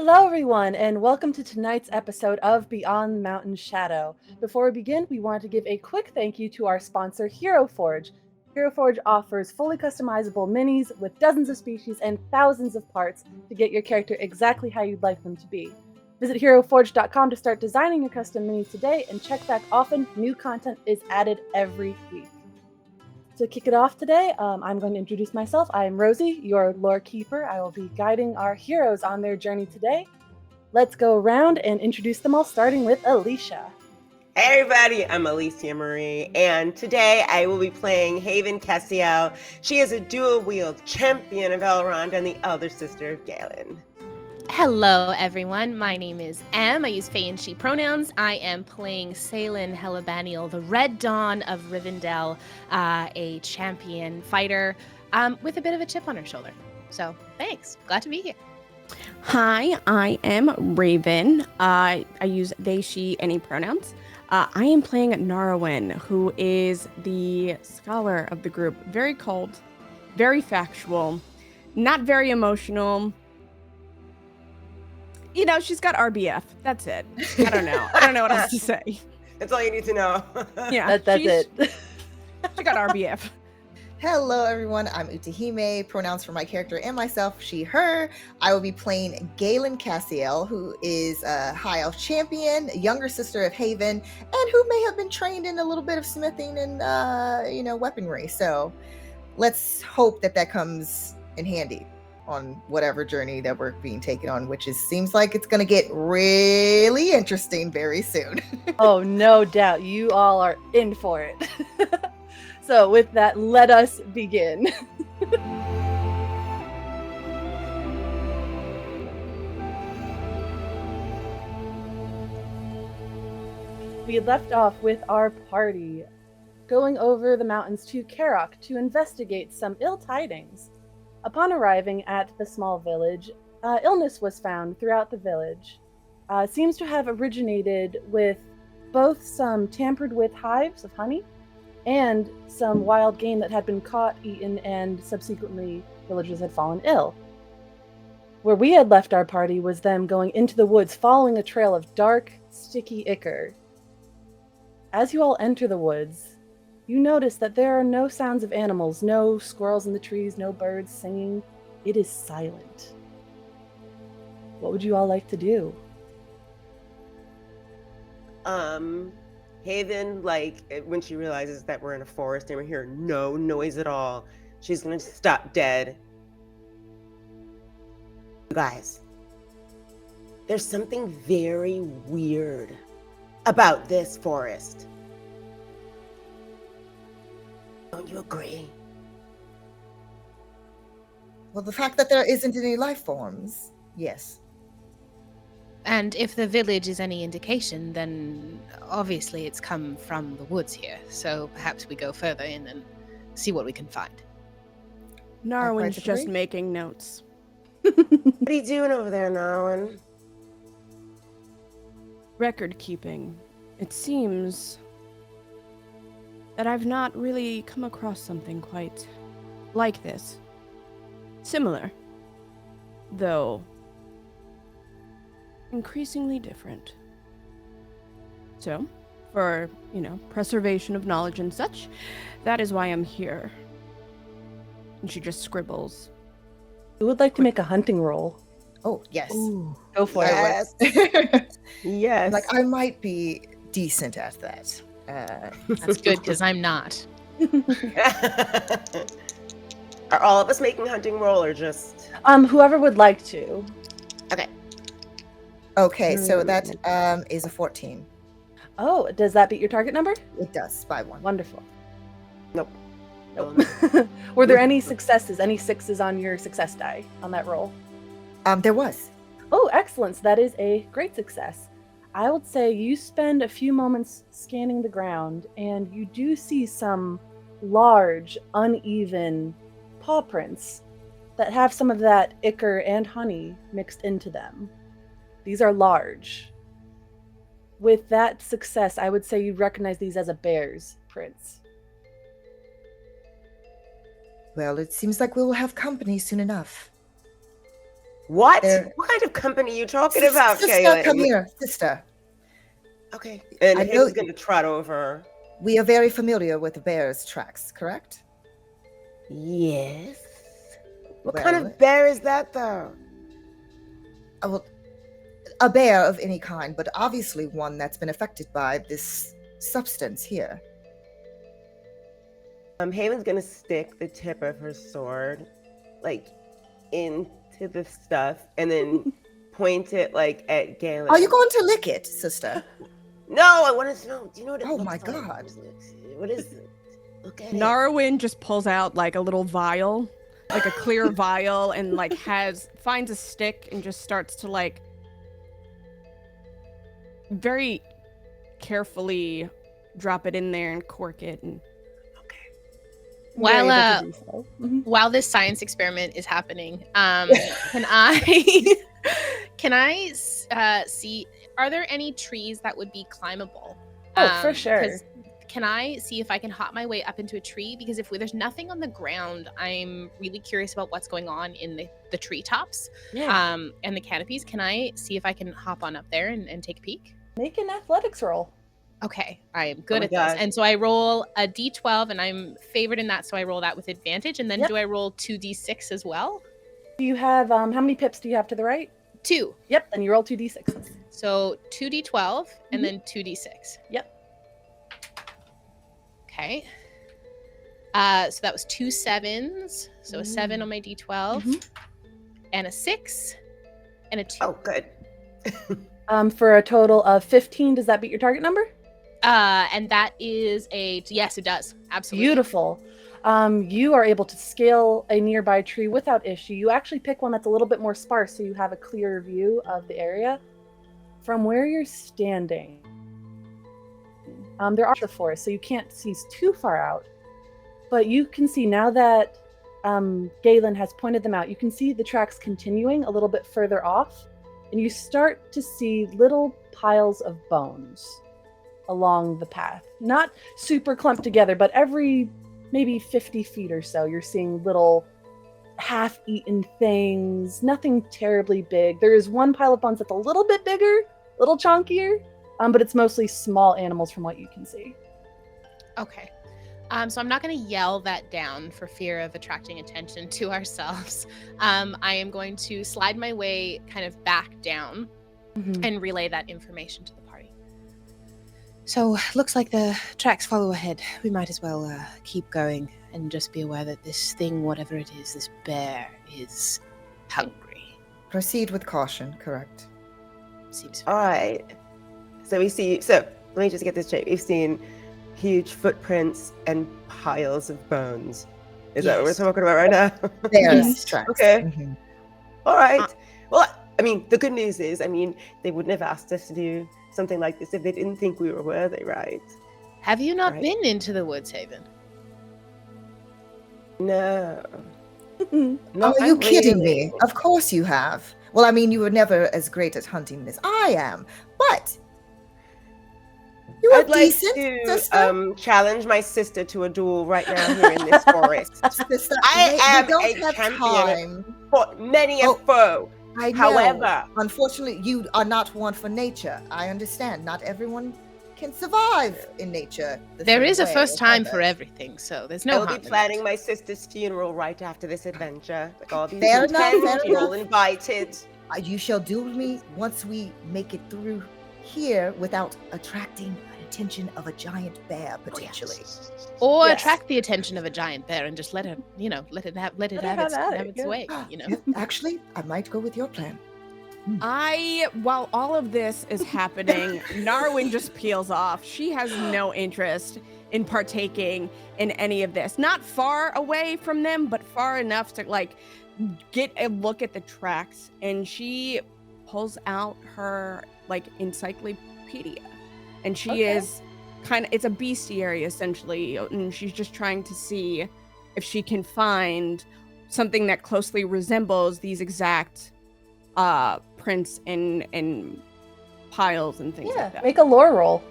Hello, everyone, and welcome to tonight's episode of Beyond Mountain Shadow. Before we begin, we want to give a quick thank you to our sponsor, Hero Forge. Hero Forge offers fully customizable minis with dozens of species and thousands of parts to get your character exactly how you'd like them to be. Visit HeroForge.com to start designing your custom minis today and check back often. New content is added every week. To kick it off today, I'm going to introduce myself. I am Rosie, your lore keeper. I will be guiding our heroes on their journey today. Let's go around and introduce them all, starting with Alicia. Hey everybody, I'm Alicia Marie, and today I will be playing Haven Cassiel. She is a dual-wield champion of Elrond and the elder sister of Galen. Hello, everyone. My name is Em. I use Fae and she pronouns. I am playing Salen Helibaniel, the Red Dawn of Rivendell, a champion fighter with a bit of a chip on her shoulder. So, thanks. Glad to be here. Hi, I am Raven. I use they, she, any pronouns. I am playing Narwin, who is the scholar of the group. Very cold, very factual, not very emotional. You know, she's got RBF. That's it. I don't know. I don't know what else to say. That's all you need to know. Yeah, that's it. She got RBF. Hello, everyone. I'm Utahime. Pronouns for my character and myself, she, her. I will be playing Galen Cassiel, who is a high elf champion, younger sister of Haven, and who may have been trained in a little bit of smithing and, weaponry. So let's hope that comes in handy on whatever journey that we're being taken on, which seems like it's going to get really interesting very soon. Oh, no doubt. You all are in for it. So with that, let us begin. We had left off with our party going over the mountains to Karok to investigate some ill tidings. Upon arriving at the small village, illness was found throughout the village. Seems to have originated with both some tampered with hives of honey and some wild game that had been caught, eaten, and subsequently villagers had fallen ill. Where we had left our party was them going into the woods, following a trail of dark, sticky ichor. As you all enter the woods, you notice that there are no sounds of animals, no squirrels in the trees, no birds singing. It is silent. What would you all like to do? Haven, when she realizes that we're in a forest and we hear no noise at all, she's going to stop dead. You guys, there's something very weird about this forest. Don't you agree? Well, the fact that there isn't any life forms, yes. And if the village is any indication, then obviously it's come from the woods here. So perhaps we go further in and see what we can find. Narwin's just making notes. What are you doing over there, Narwin? Record keeping. It seems that I've not really come across something quite like this. Similar, though increasingly different. So, for, preservation of knowledge and such, that is why I'm here. And she just scribbles. Who would like to make a hunting roll? Oh, yes. Ooh, go for it. Yes. I might be decent at that. That's good, because I'm not. Are all of us making a hunting roll or just... Whoever would like to. Okay, so that is a 14. Oh, does that beat your target number? It does, by one. Wonderful. Nope. Were there any successes, any sixes on your success die on that roll? There was. Oh, excellent. So that is a great success. I would say you spend a few moments scanning the ground, and you do see some large, uneven paw prints that have some of that ichor and honey mixed into them. These are large. With that success, I would say you recognize these as a bear's prints. Well, it seems like we will have company soon enough. What? They're- What kind of company are you talking about, Sister, Galen? come here, sister. Okay. And I know Haven's you- going to trot over. We are very familiar with the bear's tracks, correct? Yes. What Well, kind of bear is that, though? Well, a bear of any kind, but obviously one that's been affected by this substance here. Haven's going to stick the tip of her sword, like, into the stuff, and then point it, like, at Galen. Are you going to lick it, sister? No, I want to know. Do you know what it Oh looks my like? God. What is it? Look at it. Narwin just pulls out like a little vial, like a clear vial, and like finds a stick and just starts to like very carefully drop it in there and cork it. And While You're able to do so. Mhm. while this science experiment is happening, can I can I see? Are there any trees that would be climbable? Oh, for sure. 'Cause can I see if I can hop my way up into a tree? Because if there's nothing on the ground, I'm really curious about what's going on in the treetops and the canopies. Can I see if I can hop on up there and take a peek? Make an athletics roll. Okay, I am good my at God. this. And so I roll a d12 and I'm favored in that, so I roll that with advantage. And then Yep. do I roll 2d6 as well? Do you have how many pips do you have to the right? 2. Yep, then you roll 2d6s. So 2d12 and Mhm. then 2d6. Yep. Okay. So that was 2 sevens. So a 7 on my d12 Mhm. and a 6 and a 2. Oh, good. For a total of 15. Does that beat your target number? And that is yes, it does. Absolutely. Beautiful. You are able to scale a nearby tree without issue. You actually pick one that's a little bit more sparse so you have a clearer view of the area. From where you're standing, there are the forest, so you can't see too far out. But you can see now that Galen has pointed them out, you can see the tracks continuing a little bit further off, and you start to see little piles of bones along the path. Not super clumped together, but every maybe 50 feet or so, you're seeing little half-eaten things, nothing terribly big. There is one pile of bones that's a little bit bigger, a little chunkier, but it's mostly small animals from what you can see. Okay. So I'm not going to yell that down for fear of attracting attention to ourselves. I am going to slide my way kind of back down and relay that information to the party. So looks like the tracks follow ahead. We might as well keep going and just be aware that this thing, whatever it is, this bear is hungry. Proceed with caution, correct? Seems All right. So let me just get this straight. We've seen huge footprints and piles of bones. Is that what we're Yes. talking about right now? Bear's Yes. tracks. Okay. Mhm. All right. Well, I mean, the good news is, they wouldn't have asked us to do something like this if they didn't think we were worthy, right? Have you not Right. been into the woods, Haven? No. Oh, Not are you kidding really. me? Of course you have. Well, I mean, you were never as great at hunting as I am, but you were I'd like decent, to sister. challenge my sister to a duel right now here in this forest. Sister, I we am don't a have champion. time. For many a Oh, foe. I know. However, Unfortunately, you are not one for nature. I understand. Not everyone can survive in nature. There is a first time for everything, so there's no I will harm be in planning that. my sister's funeral right after this adventure. Like all these Fair enough, friends, fair you're all enough. invited. You shall duel me once we make it through here without attracting the attention of a giant bear, potentially. Or Yes. attract the attention of a giant bear and just let it have Let it have at it, its yeah. way. Yeah, actually, I might go with your plan. while all of this is happening, Narwin just peels off. She has no interest in partaking in any of this. Not far away from them, but far enough to like get a look at the tracks. And she pulls out her like encyclopedia, and she Okay. is it's a bestiary essentially, and she's just trying to see if she can find something that closely resembles these exact prints and piles and things Yeah, like that. make a lore roll.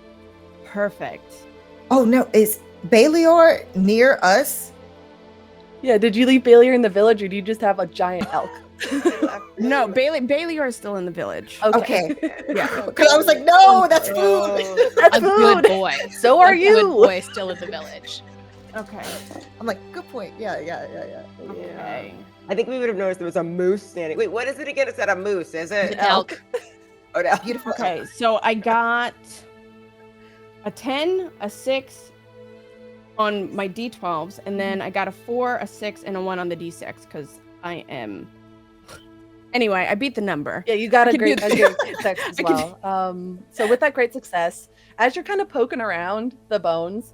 Perfect. Oh no, is Baelior near us? Yeah, did you leave Baelier in the village or do you just have a giant elk? No, Bailey, you are still in the village. Okay. Yeah. Because I was like, no, that's food. Oh. That's A good food. boy. So are A you. good boy still in the village. Okay. I'm like, good point. Yeah. Okay. I think we would have noticed there was a moose standing. Wait, what is it again? It's not a moose, is It's it? an elk. Oh no. Beautiful. Okay, so I got a 10, a 6 on my D12s, and then I got a 4, a 6, and a 1 on the D6, because I am... Anyway, I beat the number. Yeah, you got I a can great, do a this. great success as I can- well. So with that great success, as you're kind of poking around the bones,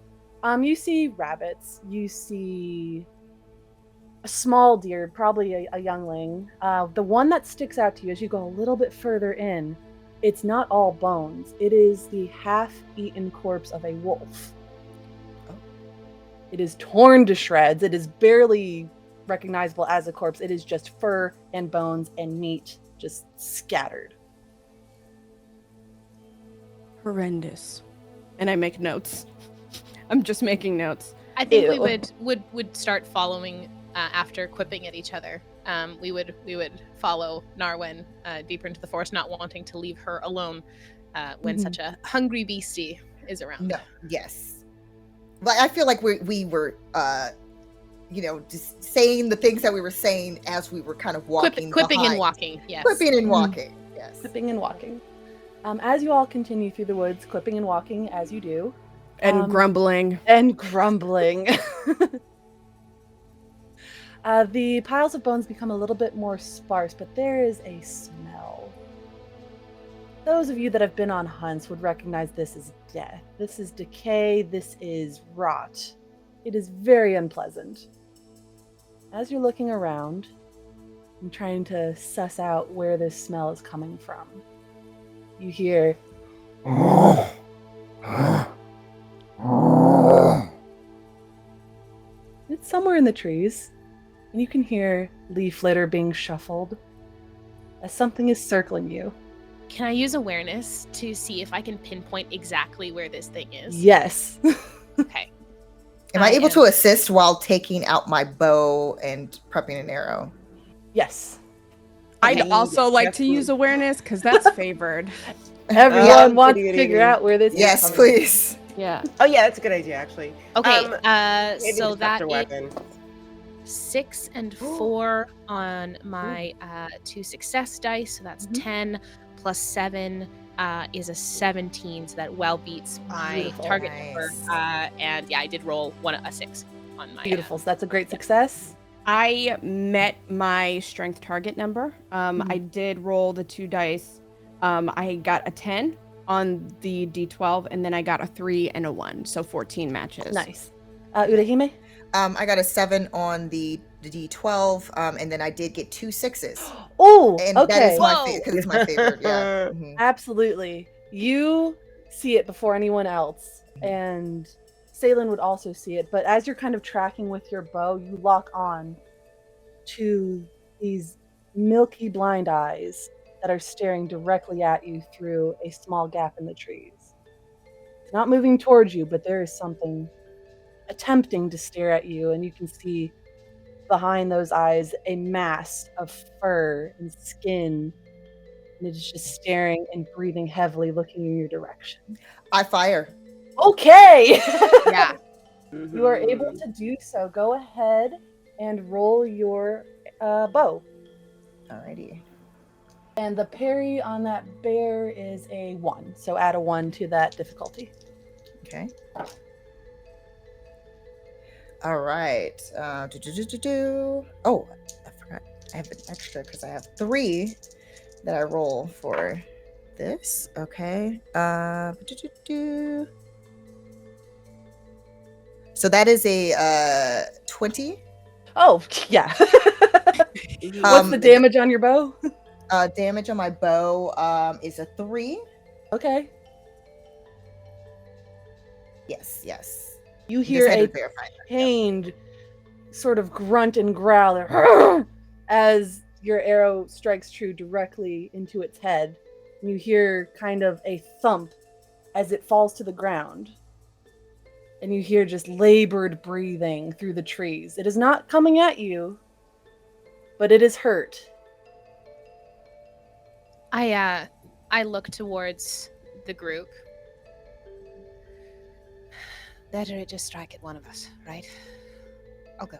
you see rabbits, you see a small deer, probably a youngling. The one that sticks out to you as you go a little bit further in, it's not all bones. It is the half-eaten corpse of a wolf. It is torn to shreds. It is barely recognizable as a corpse. It is just fur and bones and meat just scattered. Horrendous. And I make notes. I'm just making notes. I think we Ew. would start following after quipping at each other. We would follow Narwen deeper into the forest, not wanting to leave her alone when Mhm. such a hungry beastie is around. No. Yes. But I feel like we were, just saying the things that we were saying as we were kind of walking. Quipping and behind. walking. Yes. Quipping and Mhm. walking. Yes. Clipping and walking. As you all continue through the woods, clipping and walking as you do, And grumbling. and grumbling. The piles of bones become a little bit more sparse, but there is a smell. Those of you that have been on hunts would recognize this as death. This is decay. This is rot. It is very unpleasant. As you're looking around and trying to suss out where this smell is coming from, you hear it's somewhere in the trees, and you can hear leaf litter being shuffled as something is circling you. Can I use awareness to see if I can pinpoint exactly where this thing is? Yes. Okay. Am I able to assist while taking out my bow and prepping an arrow? Yes. I'd Okay, also like to definitely. use awareness, because that's favored. Everyone wants to goody, figure goody. out where this is Yes, coming please. Yeah. Oh yeah, that's a good idea actually. Okay. Maybe So just that after is weapon. 6 and 4 on my 2 success dice, so that's 10 plus 7 is a 17, so that well beats my Beautiful. target Nice. number. And yeah, I did roll a 6 on my. Beautiful. So that's a great success. I met my strength target number. I did roll the 2 dice. I got a 10 on the D12, and then I got a 3 and a 1, so 14 matches. Nice. Urahime? I got a 7 on the D12, and then I did get 2 6s. Oh, And okay. that is my Whoa. favorite, because it's my favorite, yeah. Mhm. Absolutely. You see it before anyone else, and Salen would also see it, but as you're kind of tracking with your bow, you lock on to these milky blind eyes that are staring directly at you through a small gap in the trees. It's not moving towards you, but there is something attempting to stare at you, and you can see behind those eyes a mass of fur and skin, and it is just staring and breathing heavily, looking in your direction. I fire. Okay. Yeah. You are able to do so. Go ahead and roll your bow. Alrighty. And the parry on that bear is a 1. So add a 1 to that difficulty. Okay. All right. Oh, I forgot. I have an extra because I have 3 that I roll for this. Okay. So that is a 20. Oh, yeah. What's the damage on your bow? Damage on my bow is a 3. Okay. Yes. You Just hear had a to verify that. pained sort of grunt and growl as your arrow strikes true directly into its head. And you hear kind of a thump as it falls to the ground. And you hear just labored breathing through the trees. It is not coming at you, but it is hurt. I look towards the group. Better it just strike at one of us, right? I'll go.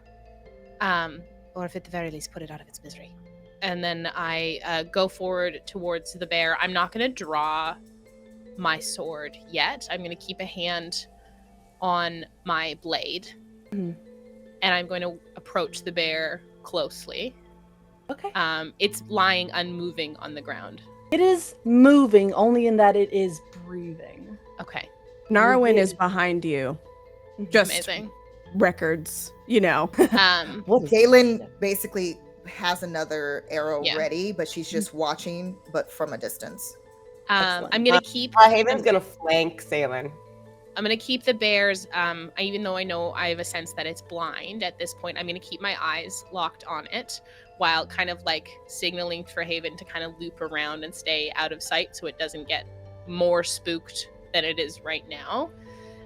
Or if at the very least put it out of its misery. And then I go forward towards the bear. I'm not going to draw my sword yet. I'm going to keep a hand on my blade. Mhm. And I'm going to approach the bear closely. Okay. It's lying unmoving on the ground. It is moving only in that it is breathing. Okay. Narwin is behind you. Just Amazing. records, What is Galen basically has another arrow Yeah. ready, but she's just watching, but from a distance. Excellent. I'm going to keep... Haven's gonna flank Salem. I'm going to keep the bears, even though I know I have a sense that it's blind at this point, I'm going to keep my eyes locked on it while kind of like signaling for Haven to kind of loop around and stay out of sight so it doesn't get more spooked than it is right now.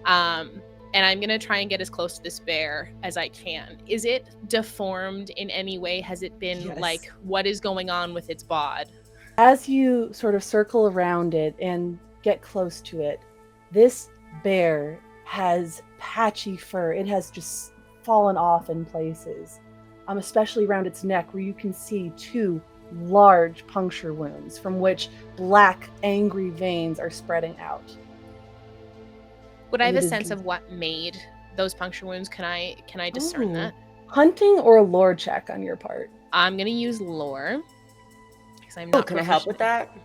And I'm going to try and get as close to this bear as I can. Is it deformed in any way? Has it been Yes. like, what is going on with its bod? As you sort of circle around it and get close to it, this bear has patchy fur. It has just fallen off in places, especially around its neck, where you can see 2 large puncture wounds from which black, angry veins are spreading out. Would I have And a it is sense of what made those puncture wounds? Can I discern Ooh. that? Hunting or a lore check on your part? I'm going to use lore. Because I'm not Can I help with that?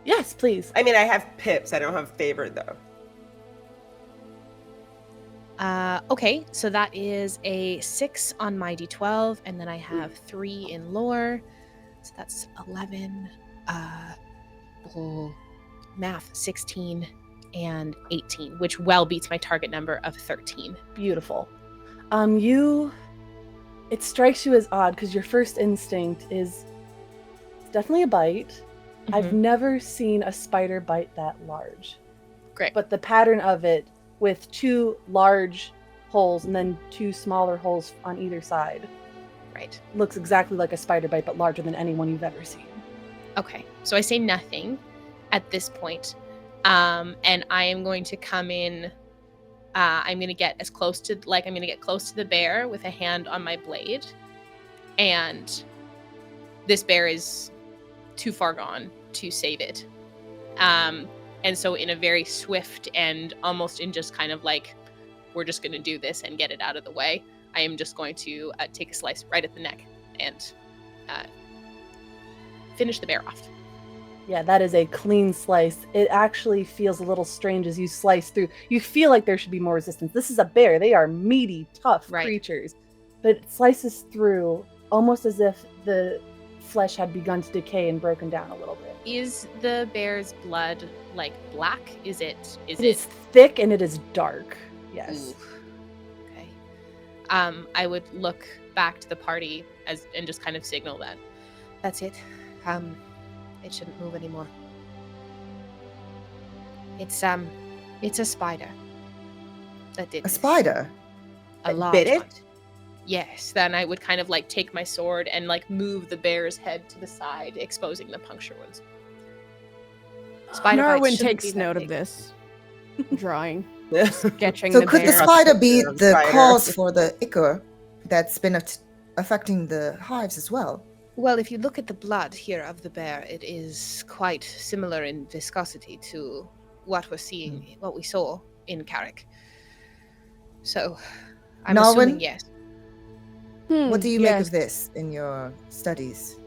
Yes, please. I mean, I have pips. I don't have favored though. Okay, so that is a 6 on my d12, and then I have 3 in lore, so that's 11. Math 16 and 18, which well beats my target number of 13. Beautiful. It strikes you as odd because your first instinct is it's definitely a bite. I've never seen a spider bite that large. Great. But the pattern of it with 2 large holes and then 2 smaller holes on either side Right. looks exactly like a spider bite, but larger than anyone you've ever seen. Okay, so I say nothing at this point, and I am going to come in. I'm going to get as close to I'm going to get close to the bear with a hand on my blade, and this bear is too far gone to save it. And so in a very swift and almost in just kind of like, we're just going to do this and get it out of the way, I am just going to take a slice right at the neck and finish the bear off. Yeah, that is a clean slice. It actually feels a little strange as you slice through. You feel like there should be more resistance. This is a bear. They are meaty, tough Right. creatures. But it slices through almost as if the flesh had begun to decay and broken down a little bit. Is the bear's blood like black? Is it? It is thick and it is dark. Yes. Ooh. Okay. I would look back to the party and just kind of signal that that's it. It shouldn't move anymore. It's a spider that did A this. spider? A large bit it? one. Yes. Then I would kind of like take my sword and like move the bear's head to the side, exposing the puncture wounds. Spider bites Narwin shouldn't takes be that note of big. this. Drawing, Yeah. sketching So the could the bear. spider be The the spider. cause for the ichor that's been affecting the hives as well? Well, if you look at the blood here of the bear, it is quite similar in viscosity to what we're seeing, what we saw in Carrick. So, I'm Narwin? assuming yes. What do you make yes. of this in your studies?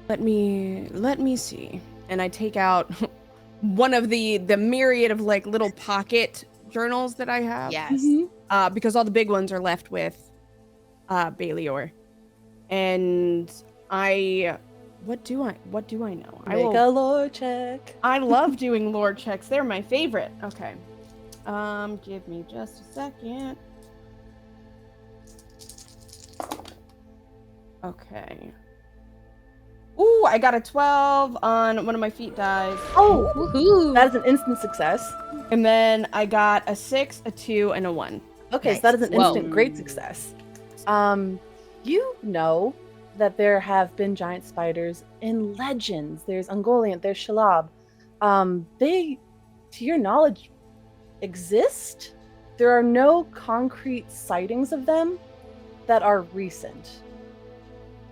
Let me see. And I take out one of the myriad of like little pocket journals that I have. Yes. Because all the big ones are left with Baelior. And what do I know? Make a lore check. I love doing lore checks. They're my favorite. Okay. Give me just a second. Okay. Ooh, I got a 12 on one of my feet dies. Oh, Woohoo! that is an instant success. And then I got a 6, a 2, and a 1. Okay, Nice. so that is an Whoa. instant great success. You know that there have been giant spiders in legends. There's Ungoliant, there's Shalab. They, to your knowledge, exist. There are no concrete sightings of them that are recent.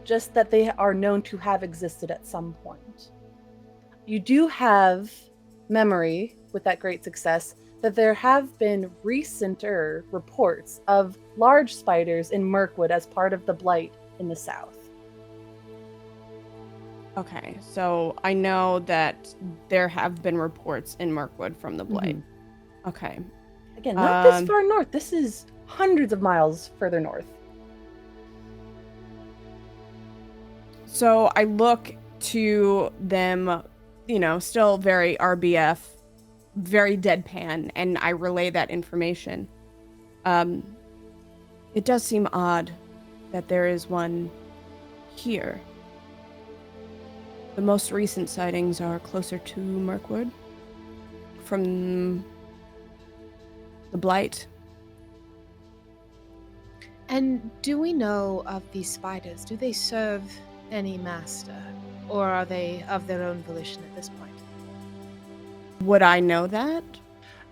Just that they are known to have existed at some point. You do have memory, with that great success, that there have been recenter reports of large spiders in Mirkwood as part of the Blight in the south. Okay, so I know that there have been reports in Mirkwood from the Blight. Okay. Again, not this far north. This is hundreds of miles further north. So I look to them, still very RBF, very deadpan, and I relay that information. It does seem odd that there is one here. The most recent sightings are closer to Mirkwood, from the Blight. And do we know of these spiders? Do they serve any master? Or are they of their own volition at this point? Would I know that?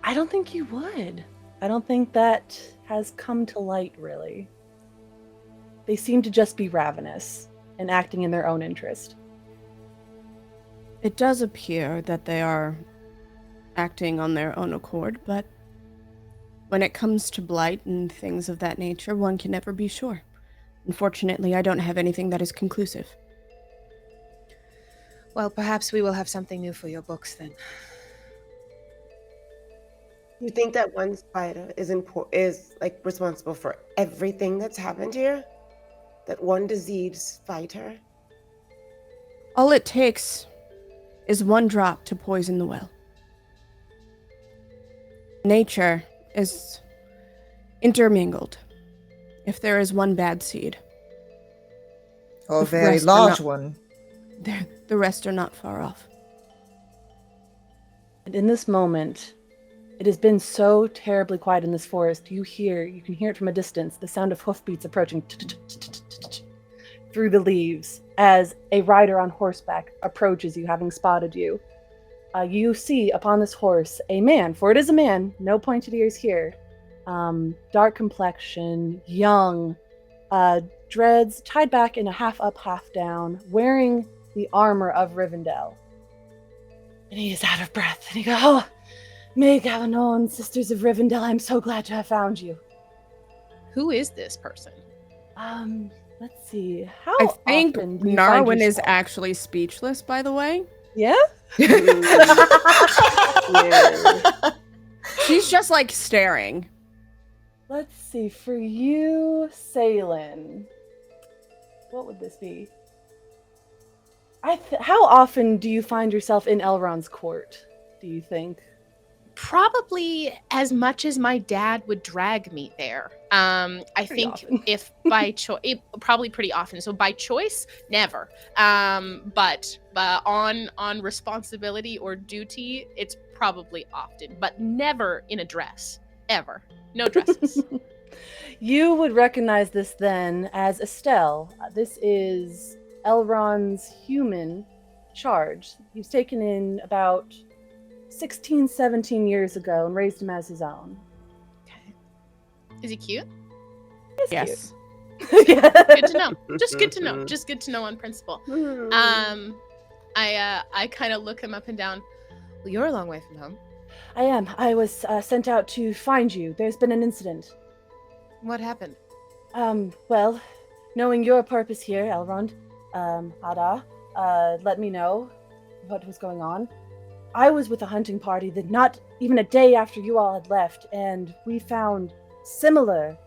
I don't think you would. I don't think that has come to light, really. They seem to just be ravenous and acting in their own interest. It does appear that they are acting on their own accord, but when it comes to Blight and things of that nature, one can never be sure. Unfortunately, I don't have anything that is conclusive. Well, perhaps we will have something new for your books then. You think that one spider is like responsible for everything that's happened here? That one disease fighter? All it takes is one drop to poison the well. Nature is intermingled. If there is one bad seed, Or a The very rest are large not- one. the rest are not far off. And in this moment, it has been so terribly quiet in this forest. You can hear it from a distance, the sound of hoofbeats approaching through the leaves as a rider on horseback approaches you, having spotted you. You see upon this horse a man, for it is a man, no pointed ears here. Dark complexion, young, dreads tied back in a half up, half down, wearing the armor of Rivendell. And he is out of breath, and he goes, "Oh, May Gavanon, Sisters of Rivendell, I'm so glad to have found you." Who is this person? Let's see. How I think often do you find Narwin is yourself- actually speechless, by the way. Yeah? Yeah. She's just like staring. Let's see. For you, Salen, what would this be? How often do you find yourself in Elrond's court, do you think? Probably as much as my dad would drag me there. I Pretty think often. if by choice, probably pretty often. So by choice, never. But on responsibility or duty, it's probably often, but never in a dress, ever. No dresses. You would recognize this then as Estelle. This is Elrond's human charge. He was taken in about 16, 17 years ago and raised him as his own. Okay. Is he cute? He's Yes. cute. Yeah. Good to know. Just good to know. Just good to know on principle. I kind of look him up and down. Well, you're a long way from home. I am. I was sent out to find you. There's been an incident. What happened? Well, knowing your purpose here, Elrond, Ada, let me know what was going on. I was with a hunting party that not even a day after you all had left, and we found similar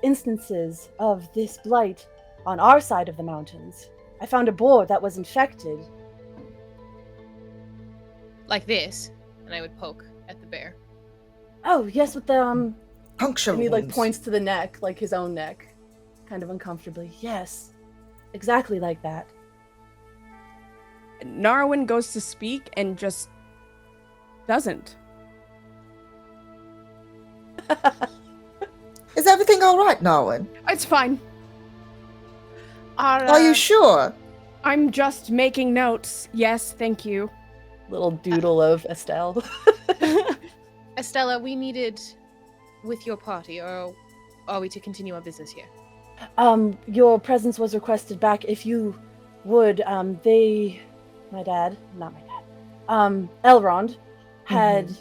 instances of this blight on our side of the mountains. I found a boar that was infected. Like this, and I would poke at the bear. Oh, yes, with the, Puncture and he, like, wounds. points to the neck, like his own neck, kind of uncomfortably. Yes, exactly like that. Narwin goes to speak and just doesn't. Is everything all right, Narwin? It's fine. Are you sure? I'm just making notes. Yes, thank you. Little doodle of Estelle. Estella, we needed with your party, or are we to continue our business here? Your presence was requested back. If you would, my dad, not my dad, Elrond had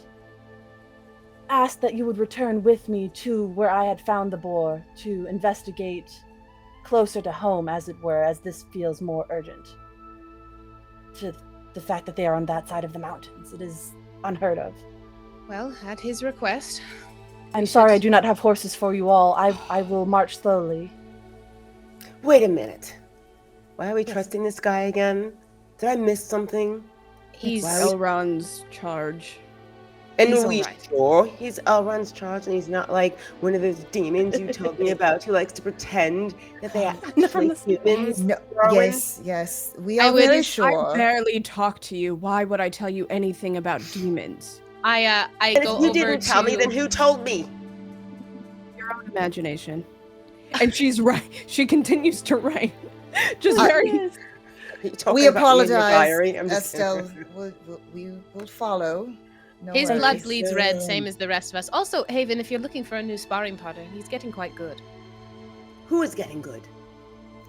asked that you would return with me to where I had found the boar to investigate closer to home, as it were, as this feels more urgent. To the fact that they are on that side of the mountains. It is unheard of. Well, at his request. I'm sorry I do not have horses for you all. I will march slowly. Wait a minute. Why are we trusting this guy again? Did I miss something? He's Elrond's charge. And He's we alright. sure he's Elrond's charge and he's not like one of those demons you told me about who likes to pretend that they are actually humans? No, Darwin? yes. We I are would- very I sure. barely talk to you. Why would I tell you anything about demons? I And go if you over didn't tell me, to- then who told me? Your own imagination. And she's right. She continues to write. Just I- very. Are you talking We about me in your apologize, diary? I'm just Estelle. We will follow. No His worries. blood bleeds red, same as the rest of us. Also, Haven, if you're looking for a new sparring partner, he's getting quite good. Who is getting good?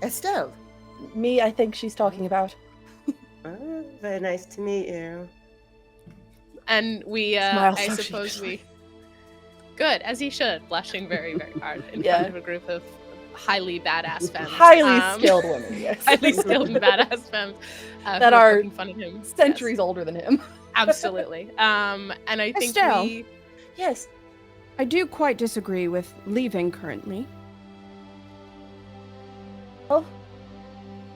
Estelle. Me, I think she's talking about. Oh, very nice to meet you. And we, Smile I so suppose sheepishly. we... Good, as he should, blushing very, very hard in Yeah. front of a group of highly badass femmes. Highly skilled women, yes. Highly skilled and badass femmes. That who are poking fun at him. Yes, Centuries older than him. absolutely. And I think Estelle. we... Yes. I do quite disagree with leaving currently. Oh,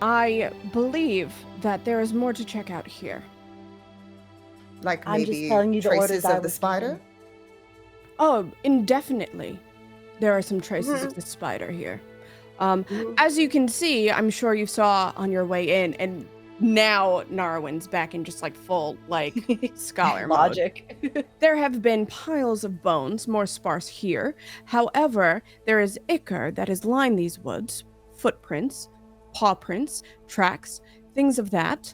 I believe that there is more to check out here. Like I'm just maybe telling you the orders traces I of the was spider. given. Oh, indefinitely. There are some traces Mhm. of the spider here. Mhm. As you can see, I'm sure you saw on your way in, and now Narwin's back in just like full like scholar mode. Logic. There have been piles of bones, more sparse here. However, there is ichor that has lined these woods, footprints, paw prints, tracks, things of that.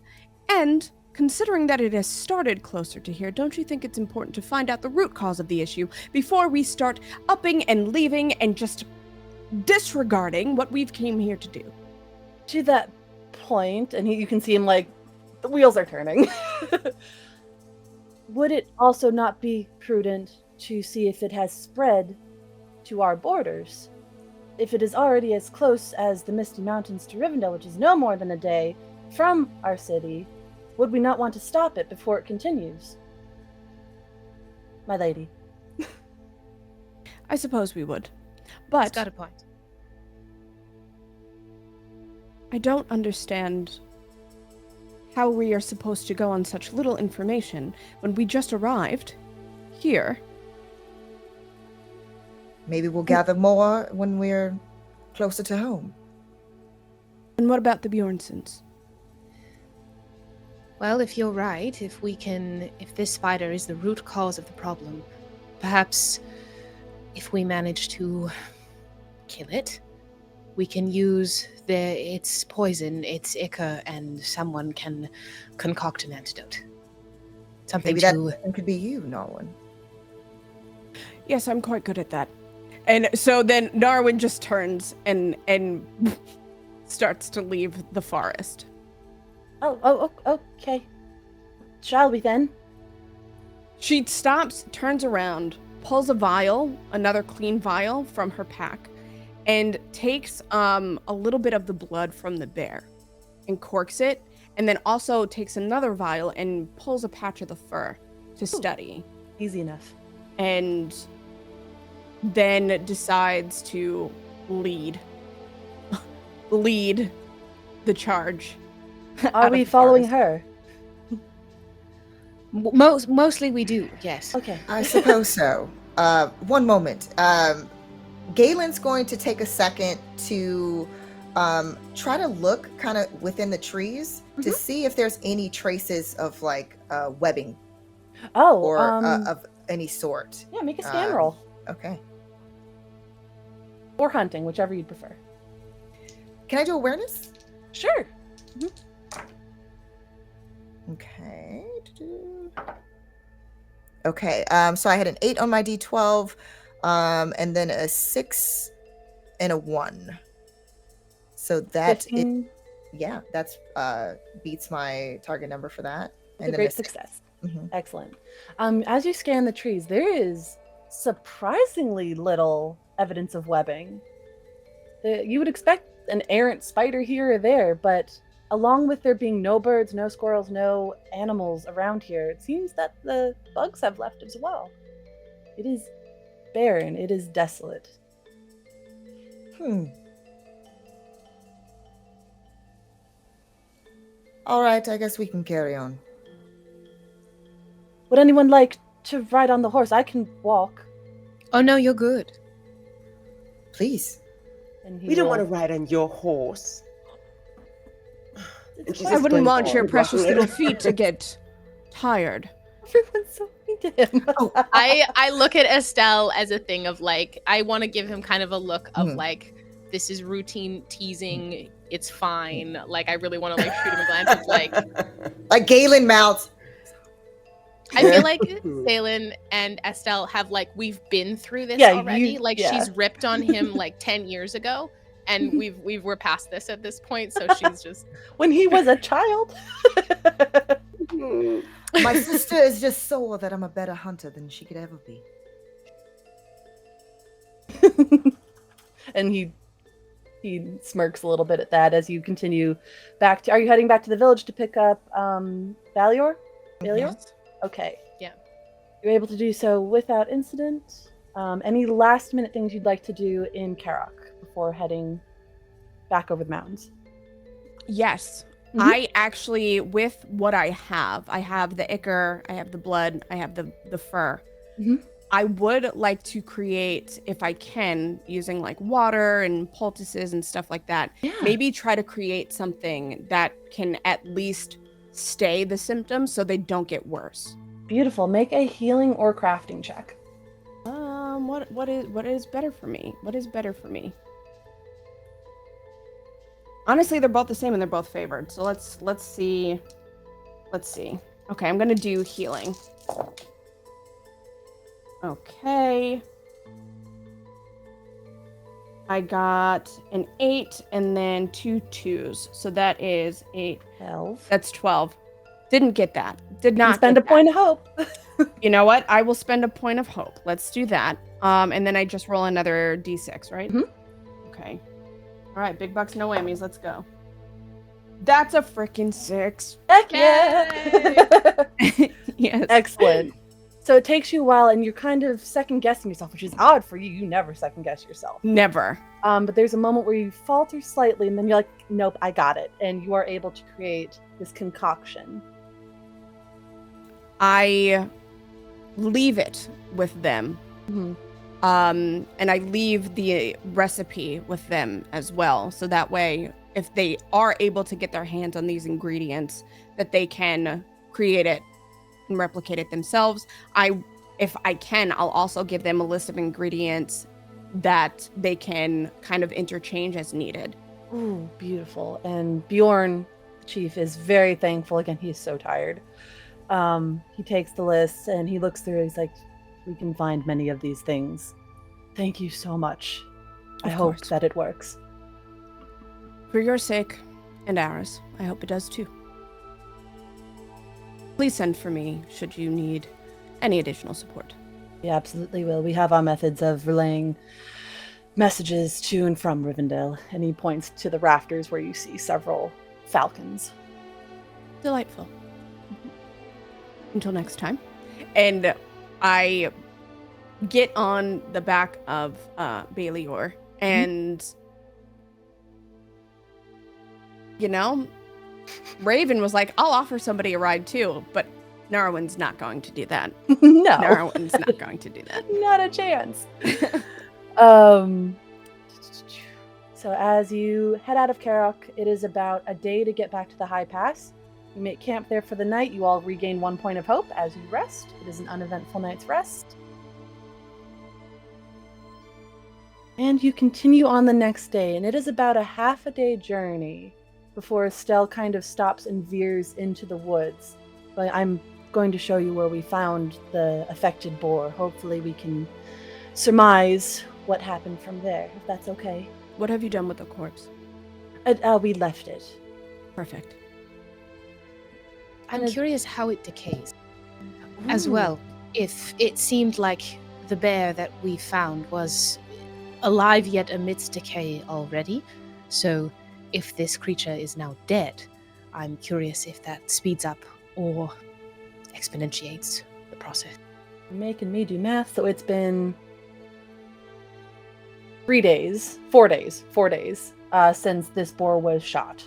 And considering that it has started closer to here, don't you think it's important to find out the root cause of the issue before we start upping and leaving and just disregarding what we've came here to do? To that point, and you can see him like, the wheels are turning. Would it also not be prudent to see if it has spread to our borders? If it is already as close as the Misty Mountains to Rivendell, which is no more than a day from our city, would we not want to stop it before it continues? My lady. I suppose we would. He's But got a point. I don't understand how we are supposed to go on such little information when we just arrived here. Maybe we'll gather more when we're closer to home. And what about the Bjornsons? Well, if you're right, if this spider is the root cause of the problem, perhaps if we manage to kill it, we can use its poison, its ichor, and someone can concoct an antidote. Something Maybe to... that could be you, Norwin. Yes, I'm quite good at that. And so then Narwin just turns and starts to leave the forest. Oh, okay. Shall we then? She stops, turns around, pulls a vial, another clean vial from her pack, and takes a little bit of the blood from the bear and corks it, and then also takes another vial and pulls a patch of the fur to study, Easy enough. and then decides to lead the charge. Are we following her? Mostly we do, yes. Okay. I suppose so. One moment. Galen's going to take a second to try to look kind of within the trees to see if there's any traces of like webbing Oh, or of any sort. yeah, make a scan um, roll. Okay. Or hunting, whichever you'd prefer. Can I do awareness? Sure. Okay. Okay. So I had an 8 on my D12, and then a 6 and a 1. So that 15. that's beats my target number for that. With And a then great a success. Mhm. Excellent. As you scan the trees, there is surprisingly little evidence of webbing. You would expect an errant spider here or there, but along with there being no birds, no squirrels, no animals around here, it seems that the bugs have left as well. It is barren. It is desolate. All right, I guess we can carry on. Would anyone like to ride on the horse? I can walk. Oh no, you're good. Please. And he We don't will- want to ride on your horse. It's And she's quite I just wouldn't going want your forward, precious walking little it. feet to get tired. Everyone's so mean to him. I look at Estelle as a thing of like, I want to give him kind of a look of Mhm. like, this is routine teasing. It's fine. Like, I really want to like shoot him a glance of like, Like Galen mouths. I feel like Salen and Estelle have like, we've been through this Yeah, already. Like yeah. she's ripped on him like 10 years ago. And we're past this at this point. So she's just, When he was a child. My sister is just sore that I'm a better hunter than she could ever be. And he smirks a little bit at that as you continue back to. Are you heading back to the village to pick up Valior? Valior? Okay. Yeah. You're able to do so without incident. Any last minute things you'd like to do in Karok before heading back over the mountains? Yes. Mhm. I actually, with what I have the ichor, I have the blood, I have the fur. Mhm. I would like to create, if I can, using like water and poultices and stuff like that, Yeah. maybe try to create something that can at least stay the symptoms so they don't get worse. Beautiful. Make a healing or crafting check. What is better for me? What is better for me? Honestly, they're both the same and they're both favored. So let's see. Okay, I'm gonna do healing. Okay. I got an 8 and then 2 2s. So that is 8. 12. That's 12. Didn't get that. Did not Spend a get that. point of hope. You know what? I will spend a point of hope. Let's do that. And then I just roll another d6, right? Mhm. Okay. All right, big bucks, no whammies. Let's go. That's a freaking 6. Heck yeah! Yes. Excellent. So it takes you a while, and you're kind of second guessing yourself, which is odd for you. You never second guess yourself. Never. But there's a moment where you falter slightly, and then you're like, "Nope, I got it," and you are able to create this concoction. I leave it with them. Mhm. And I leave the recipe with them as well. So that way, if they are able to get their hands on these ingredients, that they can create it and replicate it themselves. If I can, I'll also give them a list of ingredients that they can kind of interchange as needed. Ooh, beautiful. And Bjorn, the chief, is very thankful. Again, he's so tired. He takes the list and he looks through it. He's like, "We can find many of these things. Thank you so much. I Of hope course. that it works." For your sake and ours, I hope it does too. Please send for me should you need any additional support. We absolutely will. We have our methods of relaying messages to and from Rivendell. And he points to the rafters where you see several falcons. Delightful. Until next time. And I get on the back of Baelior and you know, Raven was like, "I'll offer somebody a ride too," but Narwin's not going to do that. No. Narwin's not going to do that. Not a chance. So as you head out of Karok, it is about a day to get back to the High Pass. You make camp there for the night. You all regain 1 point of hope as you rest. It is an uneventful night's rest. And you continue on the next day, and it is about a half a day journey before Estelle kind of stops and veers into the woods. But I'm going to show you where we found the affected boar. Hopefully we can surmise what happened from there, if that's okay. What have you done with the corpse? We left it. Perfect. I'm curious how it decays. As well, if it seemed like the bear that we found was alive yet amidst decay already, so if this creature is now dead, I'm curious if that speeds up or exponentiates the process. You're making me do math, so it's been 4 days since this boar was shot.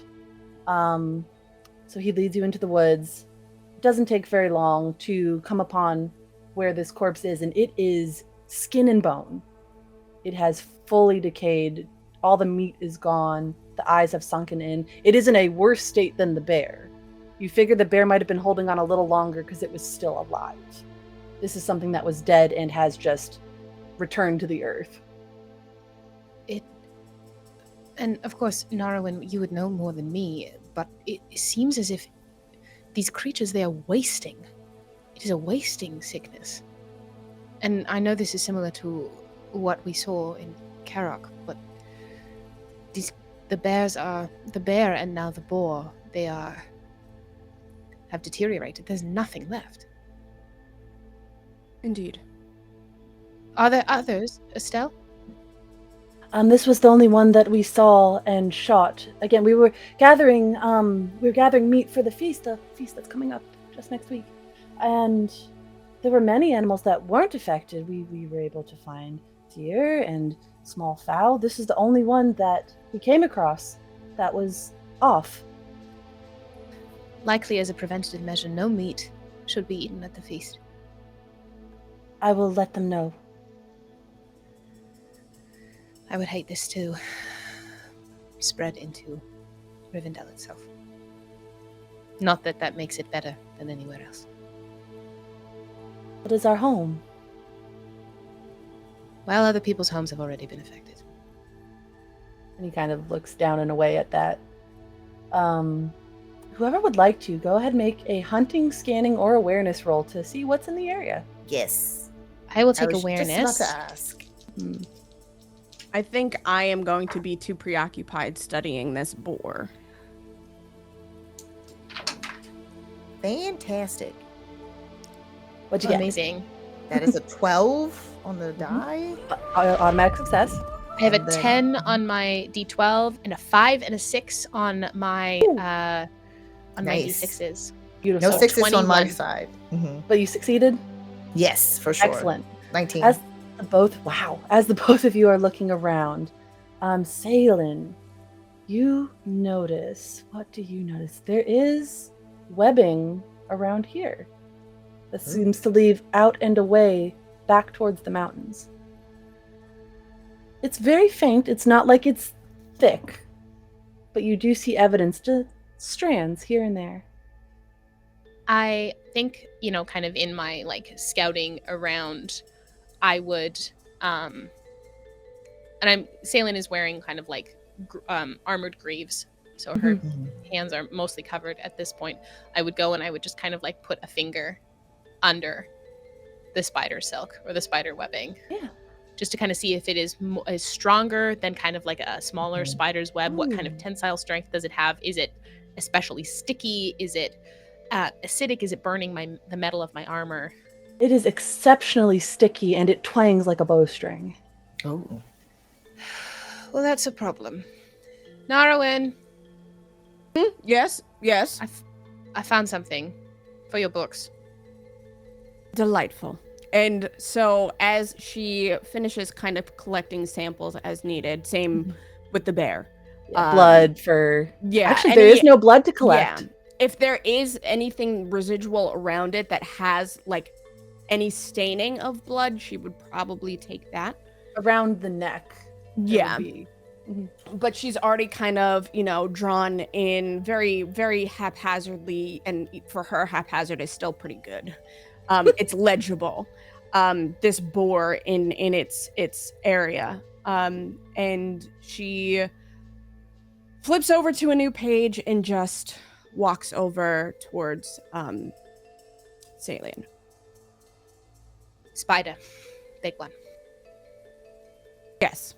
So he leads you into the woods. It doesn't take very long to come upon where this corpse is, and it is skin and bone. It has fully decayed. All the meat is gone. The eyes have sunken in. It is in a worse state than the bear. You figure the bear might have been holding on a little longer because it was still alive. This is something that was dead and has just returned to the earth. And of course, Narwin, you would know more than me, but it seems as if these creatures, they are wasting. It is a wasting sickness. And I know this is similar to what we saw in Karok, but the bear and now the boar, they have deteriorated. There's nothing left. Indeed. Are there others, Estelle? This was the only one that we saw and shot. Again, we were gathering meat for the feast that's coming up just next week. And there were many animals that weren't affected. We were able to find deer and small fowl. This is the only one that we came across that was off. Likely as a preventative measure, no meat should be eaten at the feast. I will let them know. I would hate this to spread into Rivendell itself. Not that that makes it better than anywhere else. What is our home? Well, other people's homes have already been affected. And he kind of looks down and away at that. Whoever would like to, go ahead and make a hunting, scanning, or awareness roll to see what's in the area. Yes. I will take I was awareness. just about to ask. I think I am going to be too preoccupied studying this boar. Fantastic. What'd you get? Amazing. That is a 12 on the die. Automatic success. I have a And then- 10 on my D12 and a 5 and a 6 on my my Nice. D6s. Beautiful. No sixes on my 21. side. But you succeeded? Yes, for sure. Excellent. 19. As the both of you are looking around, Salen, you notice, what do you notice? There is webbing around here that seems to lead out and away back towards the mountains. It's very faint. It's not like it's thick, but you do see evidence to strands here and there. I think, kind of in my scouting around, I would and Salen is wearing kind of armored greaves, so her hands are mostly covered at this point. I would go and I would just kind of put a finger under the spider silk or the spider webbing. Yeah. Just to kind of see if it is stronger than kind of like a smaller spider's web. What kind of tensile strength does it have? Is it especially sticky? Is it acidic? Is it burning the metal of my armor? It is exceptionally sticky and it twangs like a bowstring. Oh. Well, that's a problem. Narwin, Yes. I found something for your books. Delightful. And so as she finishes kind of collecting samples as needed, same with the bear. Blood, fur. Yeah. Actually, there is no blood to collect. Yeah. If there is anything residual around it that has any staining of blood, she would probably take that. Around the neck. Yeah. Be. But she's already kind of, drawn in very, very haphazardly, and for her, haphazard is still pretty good. It's legible. This boar in its area. And she flips over to a new page and just walks over towards Salian. Spider. Big one. Yes.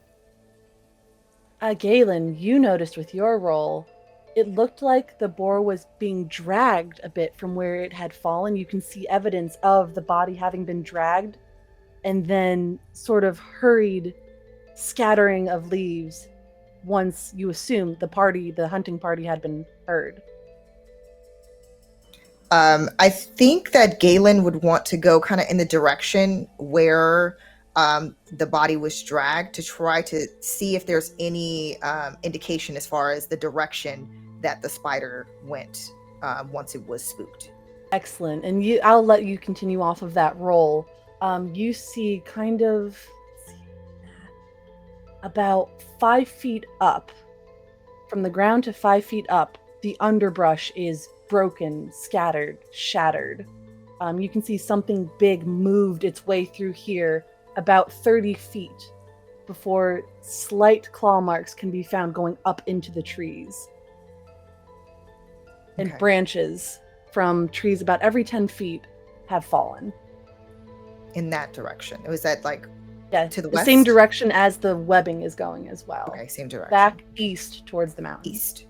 Galen, you noticed with your roll, it looked like the boar was being dragged a bit from where it had fallen. You can see evidence of the body having been dragged and then sort of hurried scattering of leaves once you assume the hunting party had been heard. I think that Galen would want to go kind of in the direction where the body was dragged to try to see if there's any indication as far as the direction that the spider went once it was spooked. Excellent. And I'll let you continue off of that roll. You see kind of about 5 feet up, from the ground to 5 feet up, the underbrush is broken, scattered, shattered. You can see something big moved its way through here about 30 feet before slight claw marks can be found going up into the trees. And Okay. branches from trees about every 10 feet have fallen. In that direction. Was that like Yeah, to the the same west? direction as the webbing is going as well. Okay, same direction. Back east towards the mountains. East.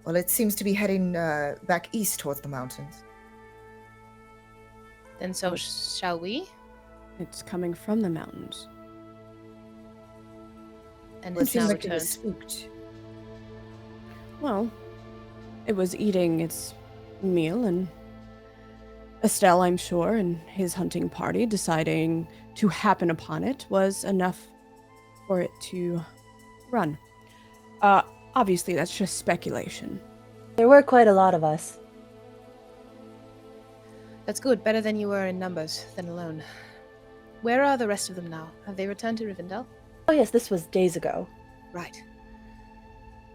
Well, it seems to be heading back east towards the mountains. Then so shall we? It's coming from the mountains. And Well, it it's now seems like it returned. was spooked. Well, it was eating its meal, and Estelle, I'm sure, and his hunting party deciding to happen upon it was enough for it to run. Obviously, that's just speculation. There were quite a lot of us. That's good. Better than you were in numbers than alone. Where are the rest of them now? Have they returned to Rivendell? Oh yes, this was days ago. Right.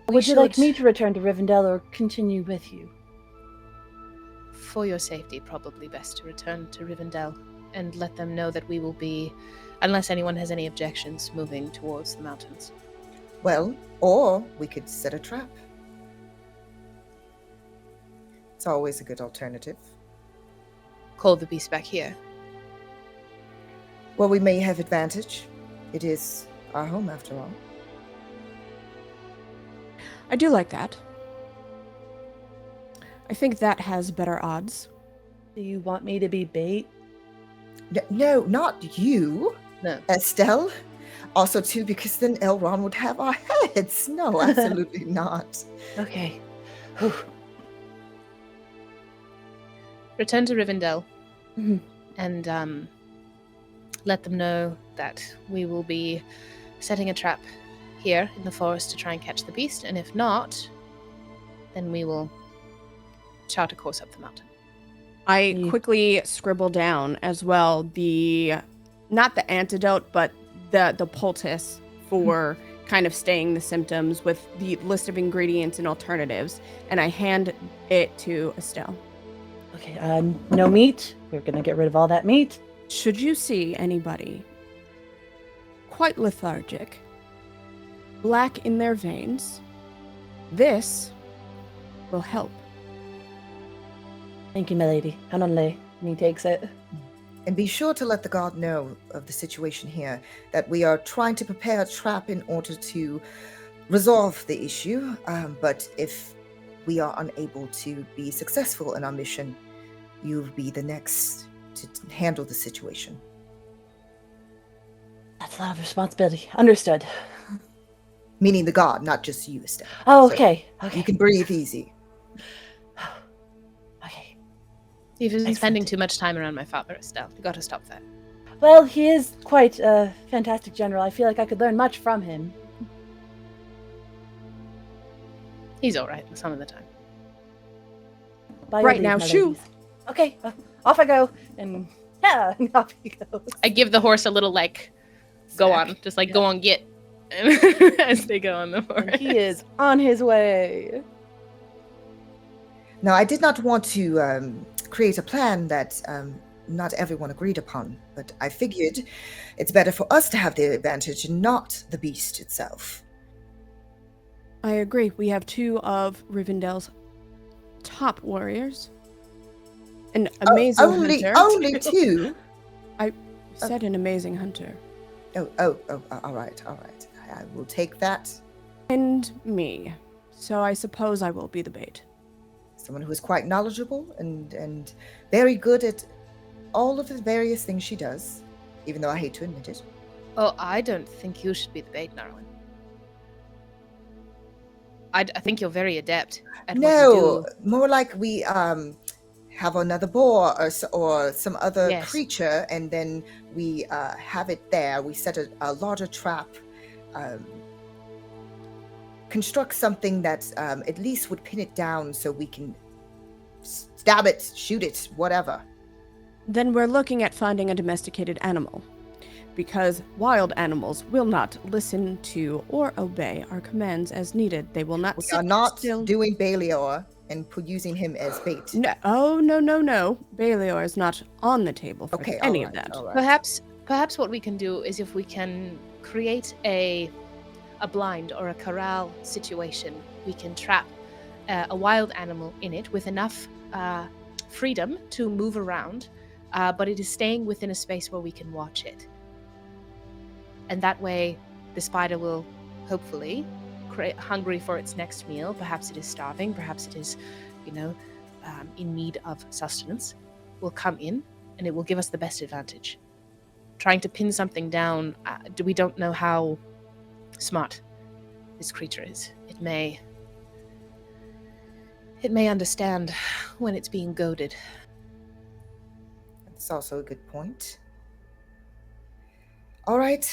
Would you like me to return to Rivendell or continue with you? For your safety, probably best to return to Rivendell and let them know that we will be, unless anyone has any objections, moving towards the mountains. Well, or we could set a trap. It's always a good alternative. Call the beast back here. Well, we may have advantage. It is our home, after all. I do like that. I think that has better odds. Do you want me to be bait? No, not you, No. Estelle. Also, too, because then Elrond would have our heads. No, absolutely not. Okay. Return to Rivendell Mhm. and let them know that we will be setting a trap here in the forest to try and catch the beast, and if not, then we will chart a course up the mountain. I You- quickly scribble down as well not the antidote, but the poultice for kind of staying the symptoms with the list of ingredients and alternatives, and I hand it to Estelle. Okay, no meat. We're gonna get rid of all that meat. Should you see anybody quite lethargic, black in their veins, this will help. Thank you, milady. Hanonle. And he takes it. And be sure to let the guard know of the situation here, that we are trying to prepare a trap in order to resolve the issue. But if we are unable to be successful in our mission, you'll be the next to handle the situation. That's a lot of responsibility. Understood. Meaning the guard, not just you, Estelle. Oh, So okay. Okay. You can breathe easy. Okay. You've been Excellent. spending too much time around my father, Estelle. You got to stop that. Well, he is quite a fantastic general. I feel like I could learn much from him. He's all right some of the time. By your Right leave, now, my shoo. ladies. Okay, off I go. And yeah, and off he goes. I give the horse a little go Snack. on, just Yeah. go on, get, as they go on the And forest. he is on his way. Now, I did not want to create a plan that not everyone agreed upon, but I figured it's better for us to have the advantage and not the beast itself. I agree. We have two of Rivendell's top warriors. An amazing hunter. Only two? I said an amazing hunter. Oh, all right. I will take that. And me. So I suppose I will be the bait. Someone who is quite knowledgeable and very good at all of the various things she does, even though I hate to admit it. Oh, I don't think you should be the bait, Narwin. I think you're very adept at what you do. More like we have another boar or some other creature, and then we have it there. We set a larger trap, construct something that at least would pin it down so we can stab it, shoot it, whatever. Then we're looking at finding a domesticated animal. Because wild animals will not listen to or obey our commands as needed. They will not We sit are not still. doing Balior and using him as bait. No, oh, no. Balior is not on the table for any of that. All right. Perhaps what we can do is if we can create a blind or a corral situation, we can trap a wild animal in it with enough freedom to move around, but it is staying within a space where we can watch it. And that way, the spider will hopefully, hungry for its next meal. Perhaps it is starving. Perhaps it is, in need of sustenance. Will come in, and it will give us the best advantage. Trying to pin something down, we don't know how smart this creature is. It may understand when it's being goaded. That's also a good point. All right.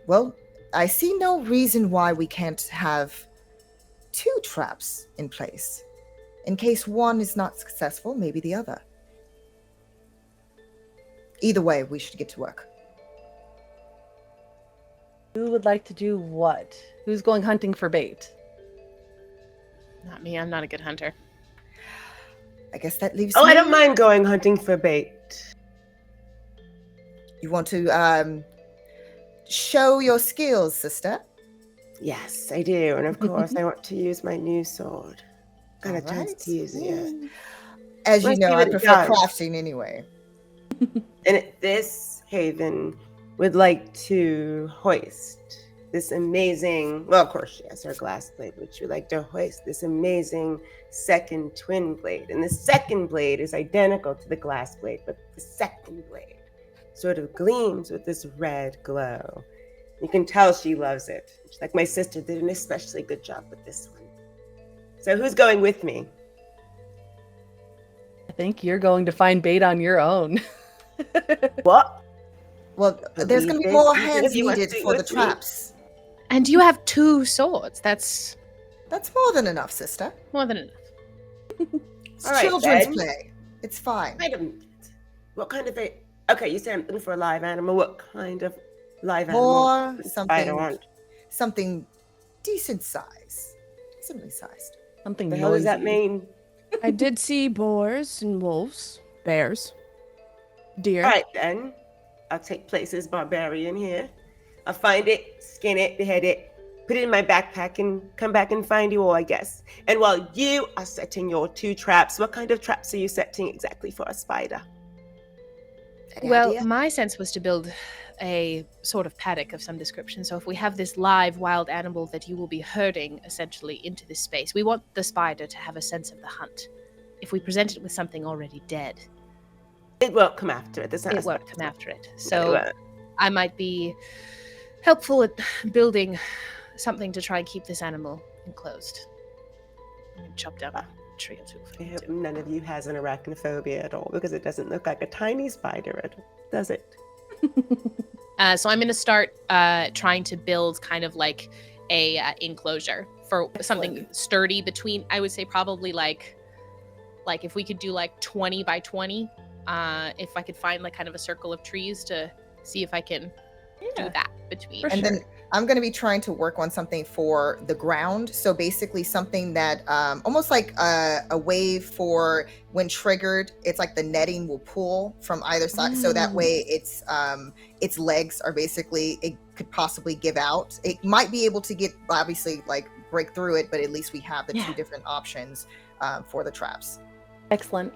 Well, I see no reason why we can't have two traps in place. In case one is not successful, maybe the other. Either way, we should get to work. Who would like to do what? Who's going hunting for bait? Not me. I'm not a good hunter. I guess that leaves Oh, me. I don't mind going hunting for bait. You want to show your skills, sister? Yes, I do. And of course, I want to use my new sword. Got a chance to use it yet. As Let's you know, see I what it prefer does. crafting anyway. And this Haven would like to hoist this amazing, well, of course she has her glass blade, but she would like to hoist this amazing second twin blade. And the second blade is identical to the glass blade, but the second blade sort of gleams with this red glow. You can tell she loves it. She's like, my sister did an especially good job with this one. So who's going with me? I think you're going to find bait on your own. What? Well, there's going to be Believe more it. hands You want needed to for the with me? traps. And you have 2 swords. That's That's more than enough, sister. more than enough. It's All right, children's then. play. It's fine. Wait a minute. What kind of a... Okay, you say I'm looking for a live animal. What kind of live animal? Or does the spider want? something decent size. Decently sized. Something The hell does that noisy. mean? I did see boars and wolves, bears, deer. All right, then. I'll take places barbarian here. I'll find it, skin it, behead it, put it in my backpack, and come back and find you all, I guess. And while you are setting your 2 traps, what kind of traps are you setting exactly for a spider? Any Well, idea? my sense was to build a sort of paddock of some description. So if we have this live wild animal that you will be herding essentially into this space, we want the spider to have a sense of the hunt. If we present it with something already dead, It won't come after it. That's not it a won't spider. come after it. No, it So won't. I might be helpful at building something to try and keep this animal enclosed. I'm gonna chop down a tree or 2 for I you hope too. none of you has an arachnophobia at all, because it doesn't look like a tiny spider, does it? So I'm going to start trying to build kind of like a enclosure for something sturdy between, I would say probably like if we could do like 20 by 20, if I could find like kind of a circle of trees to see if I can do that between. For And sure. then I'm going to be trying to work on something for the ground. So basically something that almost like a wave for when triggered, it's like the netting will pull from either side. So that way its legs are basically, it could possibly give out. It might be able to get, obviously, like break through it, but at least we have the two different options for the traps. Excellent.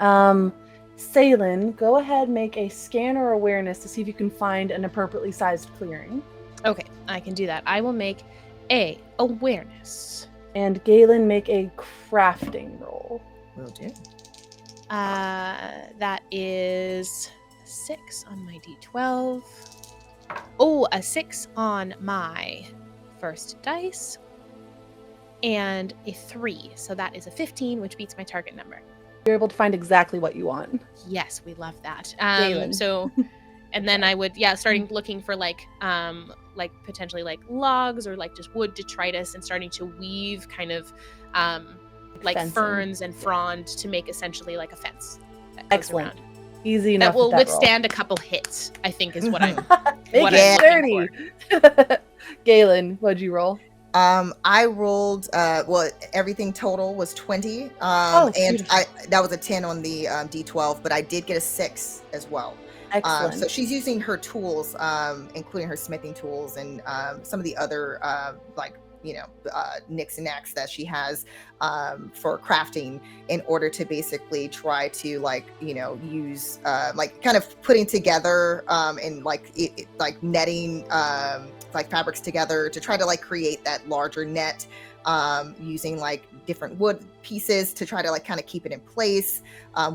Salen, go ahead, make a scan or awareness to see if you can find an appropriately sized clearing. Okay, I can do that. I will make a awareness. And Galen, make a crafting roll. Will do. That is 6 on my d12. Oh, a 6 on my first dice. And a 3. So that is a 15, which beats my target number. You're able to find exactly what you want. Yes, we love that. Galen. So, and then I would, starting looking for like potentially like logs or like just wood detritus and starting to weave kind of like Fencing. ferns and frond to make essentially like a fence. That goes Excellent. around. Easy enough. That will with that withstand a couple hits, I think is what I'm Make what it I'm looking sturdy. Galen, what'd you roll? I rolled everything total was 20. And beautiful. that was a 10 on the D12, but I did get a 6 as well. Excellent. So she's using her tools, including her smithing tools and some of the other nicks and knacks that she has for crafting in order to basically try to use kind of putting together and netting like fabrics together to try to like create that larger net using like different wood pieces to try to like kind of keep it in place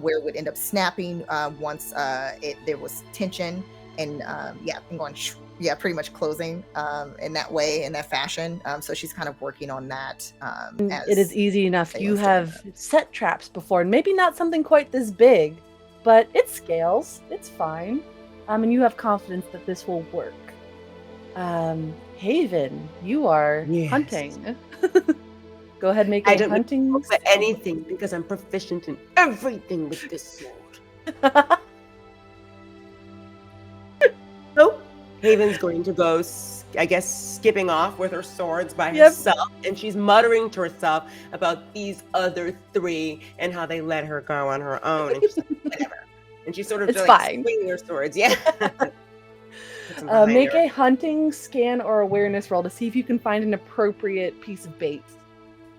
where it would end up snapping once there was tension and going pretty much closing in that way, in that fashion. So she's kind of working on that. It is easy enough. You Salen's have set traps before, and maybe not something quite this big, but it scales. It's fine. And you have confidence that this will work. Haven, you are hunting. Go ahead, make a hunting. For anything because I'm proficient in everything with this sword. So Haven's going to go, I guess, skipping off with her swords by herself, and she's muttering to herself about these other 3 and how they let her go on her own. And she's like, whatever. And she's sort of It's fine. swinging her swords. Yeah. Make a hunting, scan, or awareness roll to see if you can find an appropriate piece of bait.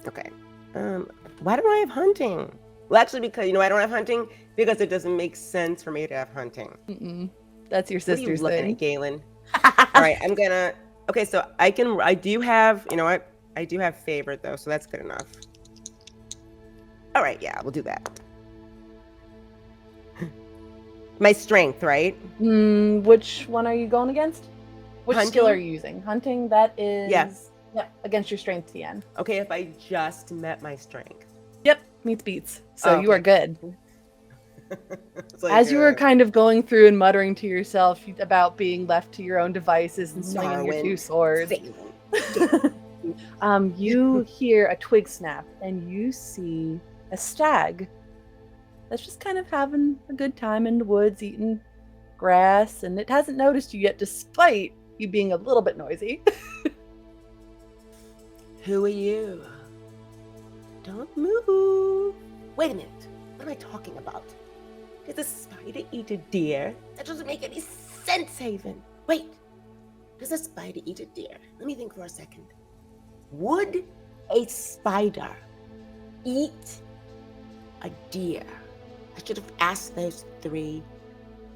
Okay. Why don't I have hunting? Well, actually, because I don't have hunting because it doesn't make sense for me to have hunting. Mm-mm. That's your What are you sister's looking thing. at, Galen? All right, I'm gonna. Okay, so I do have. You know what? I do have favorite though, so that's good enough. All right, yeah, we'll do that. My strength, right? Which one are you going against? Which skill Hunting? are you using? Hunting, that is... Yes. Yep, against your strength TN. Okay, if I just met my strength. Yep, meets beats. So you are good. It's like, As you were kind of going through and muttering to yourself about being left to your own devices and swinging your 2 swords, you hear a twig snap and you see a stag that's just kind of having a good time in the woods, eating grass, and it hasn't noticed you yet despite you being a little bit noisy. Who are you? Don't move. Wait a minute. What am I talking about? Did the spider eat a deer? That doesn't make any sense, Haven. Wait. Does a spider eat a deer? Let me think for a second. Would a spider eat a deer? I should have asked those 3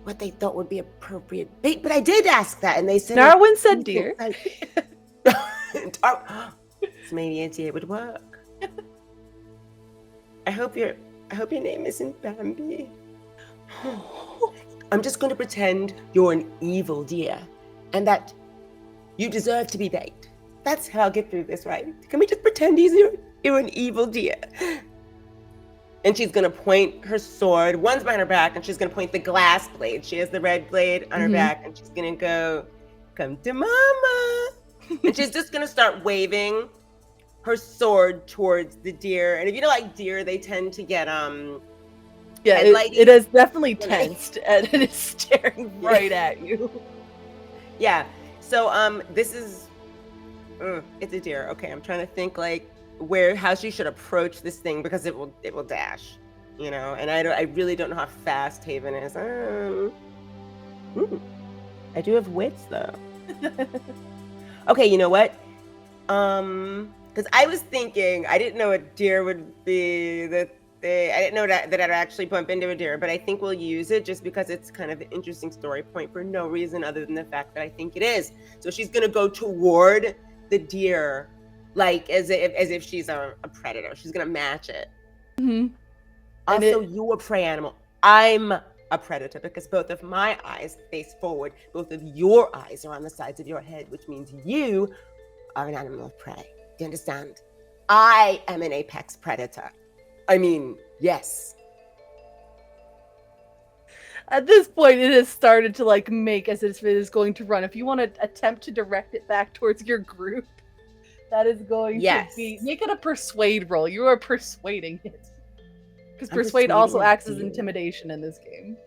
what they thought would be appropriate bait, but I did ask that, and they said... Darwin said deer. So maybe a deer would work. I hope your name isn't Bambi. I'm just going to pretend you're an evil deer and that you deserve to be baked. That's how I'll get through this, right? Can we just pretend you're an evil deer? And she's going to point her sword. One's behind her back, and she's going to point the glass blade. She has the red blade on her back, and she's going to go, come to mama. And she's just going to start waving her sword towards the deer. And if you know, like deer, they tend to get Yeah, it is definitely tensed and it is staring right at you. Yeah. So this is It's a deer. Okay, I'm trying to think like how she should approach this thing because it will dash, And I really don't know how fast Haven is. I do have wits though. Okay, you know what? Because I was thinking I didn't know a deer would be the thing. I didn't know that I'd actually bump into a deer, but I think we'll use it just because it's kind of an interesting story point for no reason other than the fact that I think it is. So she's gonna go toward the deer, like as if she's a predator. She's gonna match it. Mhm. Also, you a prey animal. I'm a predator because both of my eyes face forward. Both of your eyes are on the sides of your head, which means you are an animal of prey. Do you understand? I am an apex predator. I mean, yes. At this point, it has started to like make as if it is going to run. If you want to attempt to direct it back towards your group, that is going to be make it a persuade roll. You are persuading it. Because persuade also acts as intimidation in this game.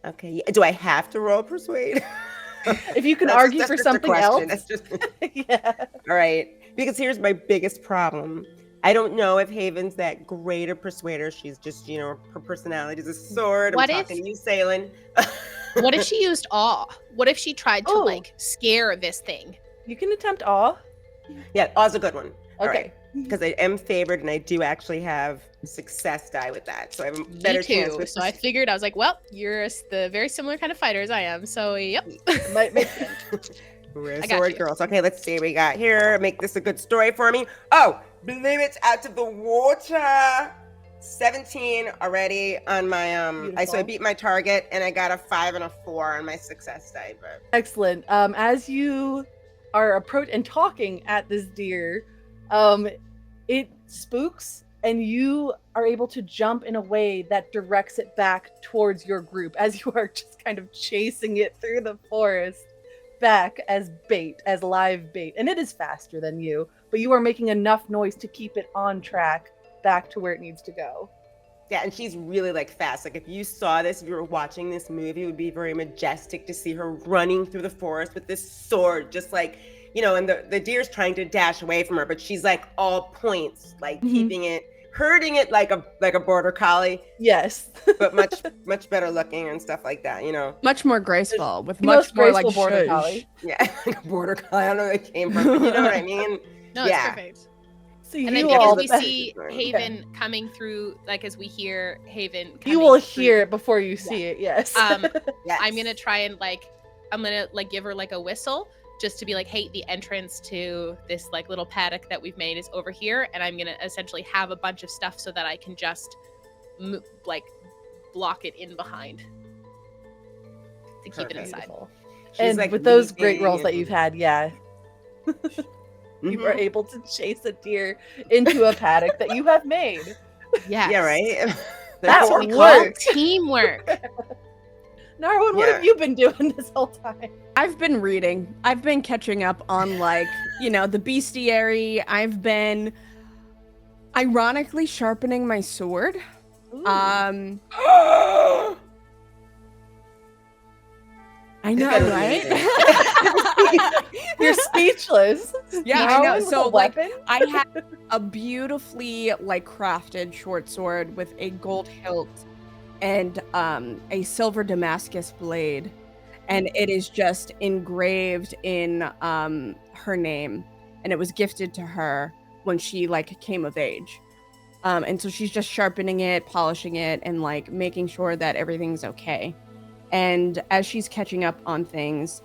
Okay. Do I have to roll persuade? If you can argue for something else. That's just yeah. All right. Because here's my biggest problem. I don't know if Haven's that great a persuader. She's just, her personality is a sword. I'm talking to you, Salen. What if she used awe? What if she tried to like scare this thing? You can attempt awe. Yeah, aw's a good one. Okay. Because I am favored and I do actually have success die with that. So I have a better chance with So I figured, I was like, well, you're the very similar kind of fighter as I am. So yep. Might make sense. We're sword girls. Okay, let's see what we got here. Make this a good story for me. Oh, blew it out of the water. 17 already on my so I beat my target and I got a 5 and a 4 on my success die. But... Excellent. As you are approaching and talking at this deer, it spooks and you are able to jump in a way that directs it back towards your group as you are just kind of chasing it through the forest back as bait, as live bait. And it is faster than you, but you are making enough noise to keep it on track back to where it needs to go. Yeah, and she's really like fast. Like if you saw this, if you were watching this movie, it would be very majestic to see her running through the forest with this sword, just like, and the deer's trying to dash away from her, but she's like all points, like keeping it, herding it like a border collie. Yes. But much better looking and stuff like that, Much more graceful, with much more graceful like border shush. collie. Yeah, like a border collie. I don't know where it came from, but you know what I mean? No, yeah. it's perfect. So and then as we see Haven coming through, like as we hear Haven coming you will through, hear it before you see it, yes. Yes. I'm gonna try and I'm gonna give her like a whistle just to be like, hey, the entrance to this like little paddock that we've made is over here, and I'm gonna essentially have a bunch of stuff so that I can just block it in behind to keep it inside. And like with those great rolls that you've had, you are able to chase a deer into a paddock that you have made. Yes. Yeah, right? That's what we call teamwork. Narwin, what have you been doing this whole time? I've been reading. I've been catching up on the bestiary. I've been ironically sharpening my sword. I know, right? You're speechless. Yeah, I know. So I have a beautifully crafted short sword with a gold hilt and a silver Damascus blade, and it is just engraved in her name, and it was gifted to her when she came of age. And so she's just sharpening it, polishing it, and making sure that everything's okay. And as she's catching up on things,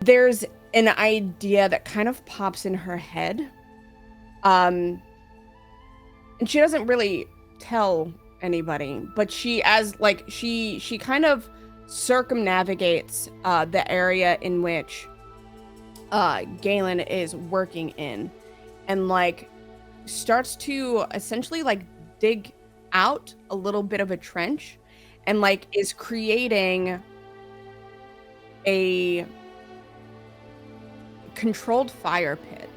there's an idea that kind of pops in her head. And she doesn't really tell anybody, but she kind of circumnavigates the area in which Galen is working in, and starts to essentially dig out a little bit of a trench, and is creating a controlled fire pit.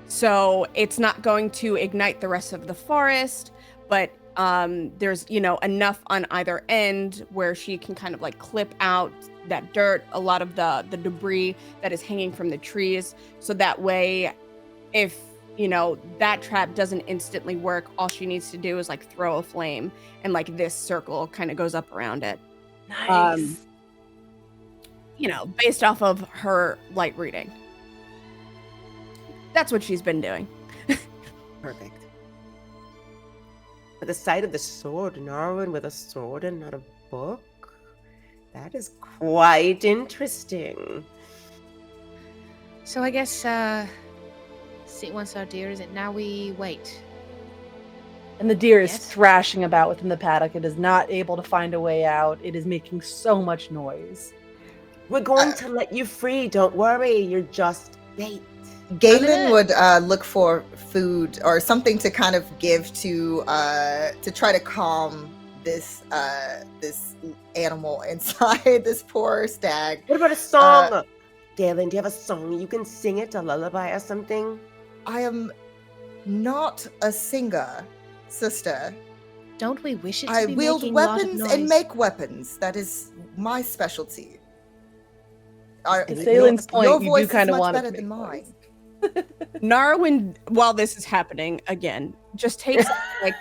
So it's not going to ignite the rest of the forest, but There's, enough on either end where she can kind of like clip out that dirt, a lot of the debris that is hanging from the trees. So that way, if, that trap doesn't instantly work, all she needs to do is like throw a flame and like this circle kind of goes up around it. Nice. Based off of her light reading. That's what she's been doing. Perfect. But the sight of the sword, Narwin with a sword and not a book, that is quite interesting. So I guess, see, once our deer is it, now we wait. And the deer is Yes. thrashing about within the paddock. It is not able to find a way out. It is making so much noise. We're going to let you free. Don't worry. You're just bait. Galen would look for food or something to kind of give to try to calm this this animal inside, this poor stag. What about a song? Galen, do you have a song? You can sing it, a lullaby or something? I am not a singer, sister. Don't we wish it to I be wield making a lot of weapons noise? and make weapons. That is my specialty. To Salen's point, your you voice do kind is of much want it better to than make mine. noise. Narwin, while this is happening again, just takes like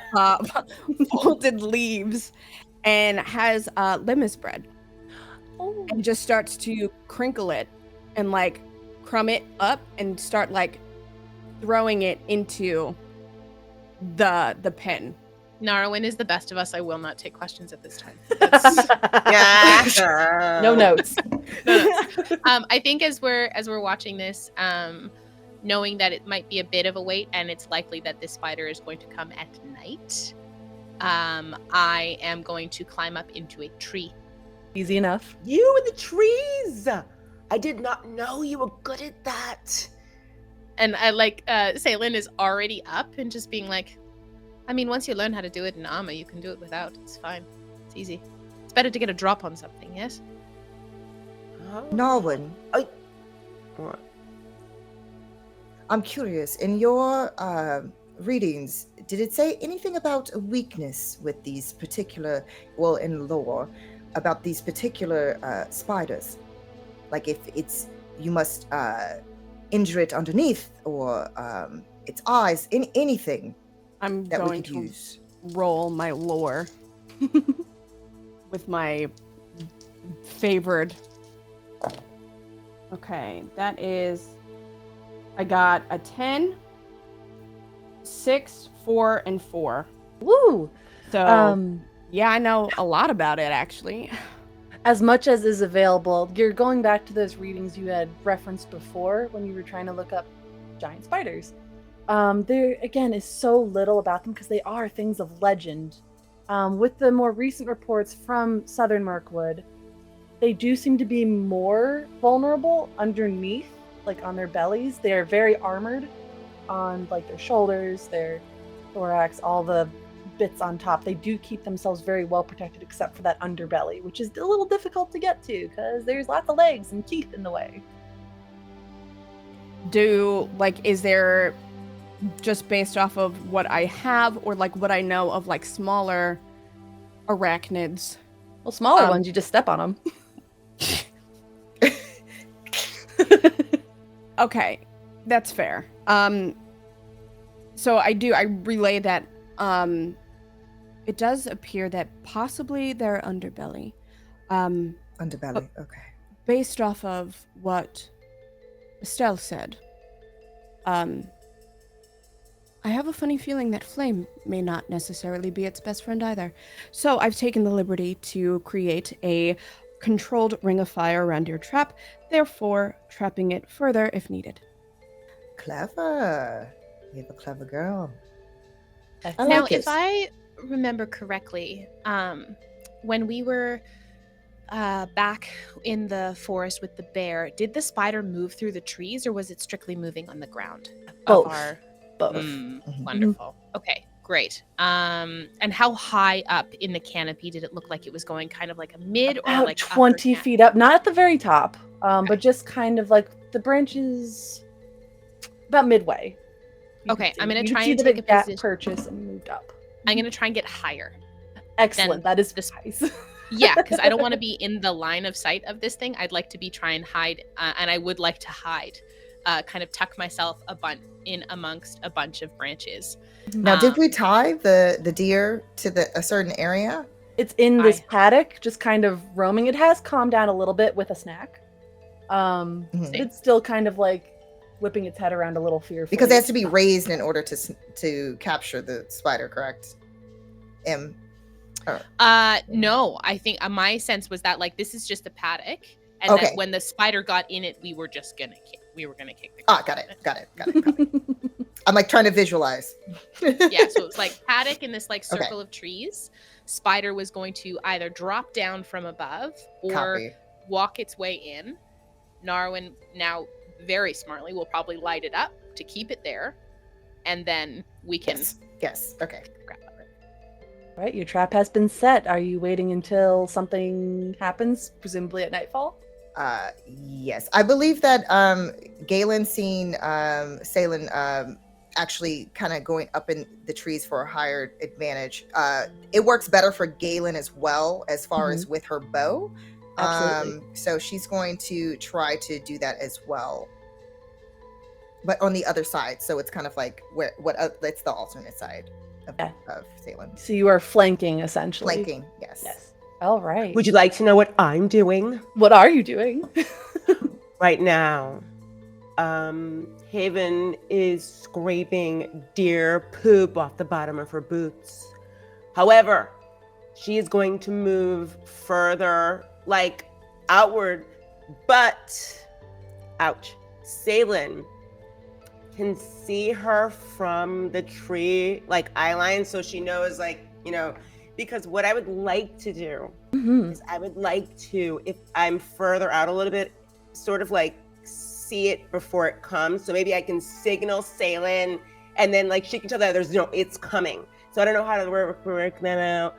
folded leaves and has limus bread Oh. and just starts to crinkle it and like crumb it up and start like throwing it into the pen. Narwin is the best of us. I will not take questions at this time. No notes. I think as we're watching this, knowing that it might be a bit of a wait and it's likely that this spider is going to come at night, I am going to climb up into a tree. Easy enough. You in the trees! I did not know you were good at that. And I like Salen is already up and just being like, I mean, once you learn how to do it in armor, you can do it without. It's fine. It's easy. It's better to get a drop on something, yes? Narwin, What? I'm curious. In your readings, did it say anything about a weakness with these particular, well, in lore, about these particular spiders? Like if it's, you must injure it underneath or its eyes, anything I'm that we going could to use. roll my lore with my favored. Okay, that is. I got a 10, 6, 4, and 4. Woo! So yeah, I know a lot about it actually. As much as is available, you're going back to those readings you had referenced before when you were trying to look up giant spiders. There, again, is so little about them because they are things of legend. With the more recent reports from Southern Mirkwood, they do seem to be more vulnerable underneath, like on their bellies. They are very armored on like their shoulders, their thorax, all the bits on top. They do keep themselves very well protected except for that underbelly, which is a little difficult to get to because there's lots of legs and teeth in the way. Is there, just based off of what I have or like what I know of like smaller arachnids? Well, smaller ones, you just step on them. Okay, that's fair. So I relay that it does appear that possibly their underbelly. Underbelly, okay. Based off of what Estelle said, I have a funny feeling that flame may not necessarily be its best friend either. So I've taken the liberty to create a controlled ring of fire around your trap, therefore trapping it further if needed. Clever. You're a clever girl. I Now, like if it. I remember correctly, when we were back in the forest with the bear, did the spider move through the trees or was it strictly moving on the ground? Both. Of our... Both. Mhm. Wonderful. Okay, great. And how high up in the canopy did it look like it was going? Kind of like a mid or About like upper 20 canopy? feet up, not at the very top, Okay. but just kind of like the branches about midway. You Okay, can see. I'm gonna You can try see and that take it a got position. purchase and moved up. I'm going to try and get higher. Excellent. That is this- nice. Yeah, because I don't want to be in the line of sight of this thing. I'd like to try and hide, and I would like to hide, kind of tuck myself in amongst a bunch of branches. Now, did we tie the deer to a certain area? It's in this paddock, just kind of roaming. It has calmed down a little bit with a snack. But it's still kind of like whipping its head around a little fearfully. Because it has to be raised in order to capture the spider, correct? No, I think my sense was that like this is just a paddock, and that when the spider got in it, we were just gonna kick. We were gonna kick the. Got it. I'm like trying to visualize. Yeah, so it's like paddock in this like circle of trees. Spider was going to either drop down from above or walk its way in. Narwin now very smartly will probably light it up to keep it there, and then we can. Yes. Okay. Right, your trap has been set. Are you waiting until something happens, presumably at nightfall? Yes. I believe that Galen seen Salen actually kind of going up in the trees for a higher advantage. It works better for Galen as well, as far as with her bow. Absolutely. So she's going to try to do that as well. But on the other side, so it's kind of like it's the alternate side of Salem. So you are flanking, essentially. Flanking, yes. All right. Would you like to know what I'm doing? What are you doing? Right now, Haven is scraping deer poop off the bottom of her boots. However, she is going to move further, like outward, but ouch. Salen can see her from the tree, like eye line, so she knows, like, because what I would like to do is I would like to, if I'm further out a little bit, sort of like see it before it comes. So maybe I can signal Salen, and then like she can tell that it's coming. So I don't know how to work that out,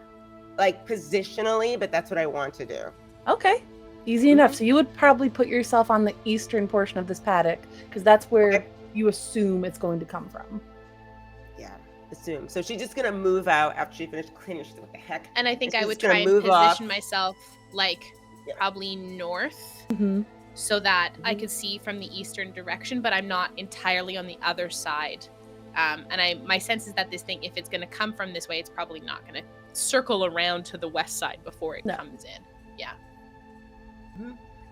like positionally, but that's what I want to do. Okay. Easy enough. So you would probably put yourself on the eastern portion of this paddock, because that's where you assume it's going to come from. Yeah, assume. So she's just gonna move out after she finished cleaning. She's like, what the heck? And I think I would try and position myself like probably north, so that I could see from the eastern direction, but I'm not entirely on the other side. And my sense is that this thing, if it's going to come from this way, it's probably not going to circle around to the west side before it comes in. Yeah.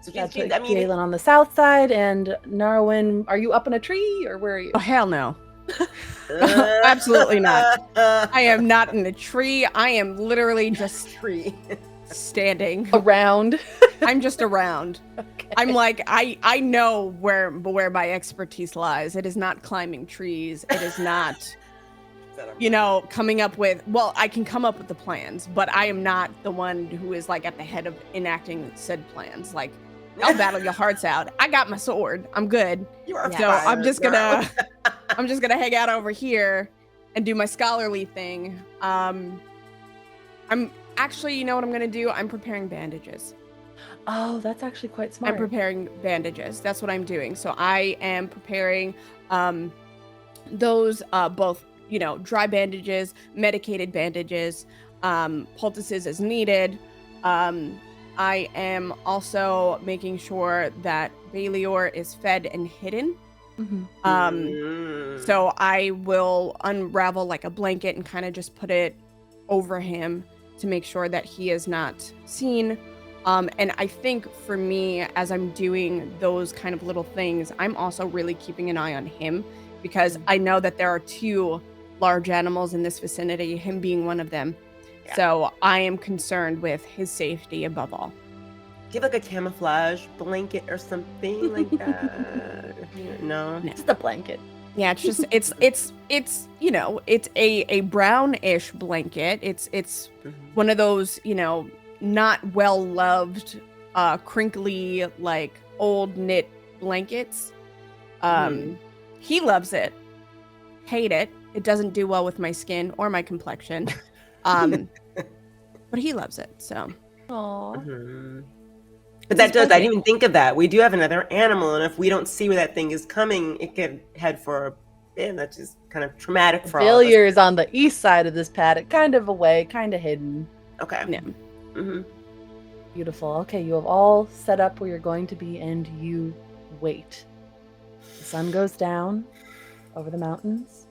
So Galen on the south side, and Narwin, are you up in a tree, or where are you? Oh, hell no. Absolutely not. I am not in a tree. I am literally just standing around. I'm just around. Okay. I'm like, I know where my expertise lies. It is not climbing trees. It is not, coming up with, I can come up with the plans, but I am not the one who is like at the head of enacting said plans. Like, I'll battle your hearts out. I got my sword. I'm good. You are so I'm just gonna hang out over here and do my scholarly thing. I'm actually, you know what I'm gonna do? I'm preparing bandages. Oh, that's actually quite smart. I'm preparing bandages. That's what I'm doing. So I am preparing those both, dry bandages, medicated bandages, poultices as needed. I am also making sure that Baelior is fed and hidden. So I will unravel like a blanket and kind of just put it over him to make sure that he is not seen. And I think for me, as I'm doing those kind of little things, I'm also really keeping an eye on him, because I know that there are 2 large animals in this vicinity, him being one of them. Yeah. So I am concerned with his safety above all. Do you have like a camouflage blanket or something like that? No, just a blanket. Yeah, it's just it's it's a brownish blanket. It's one of those not well loved, crinkly, like old knit blankets. He loves it. Hate it. It doesn't do well with my skin or my complexion. But he loves it. So. Aww. But that does. I didn't even think of that. We do have another animal, and if we don't see where that thing is coming, it could head for Damn, that's just kind of traumatic for all of us. Failure is on the east side of this paddock, kind of away, kind of hidden. Okay. Yeah. Mm-hmm. Beautiful. Okay, you have all set up where you're going to be, and you wait. The sun goes down over the mountains.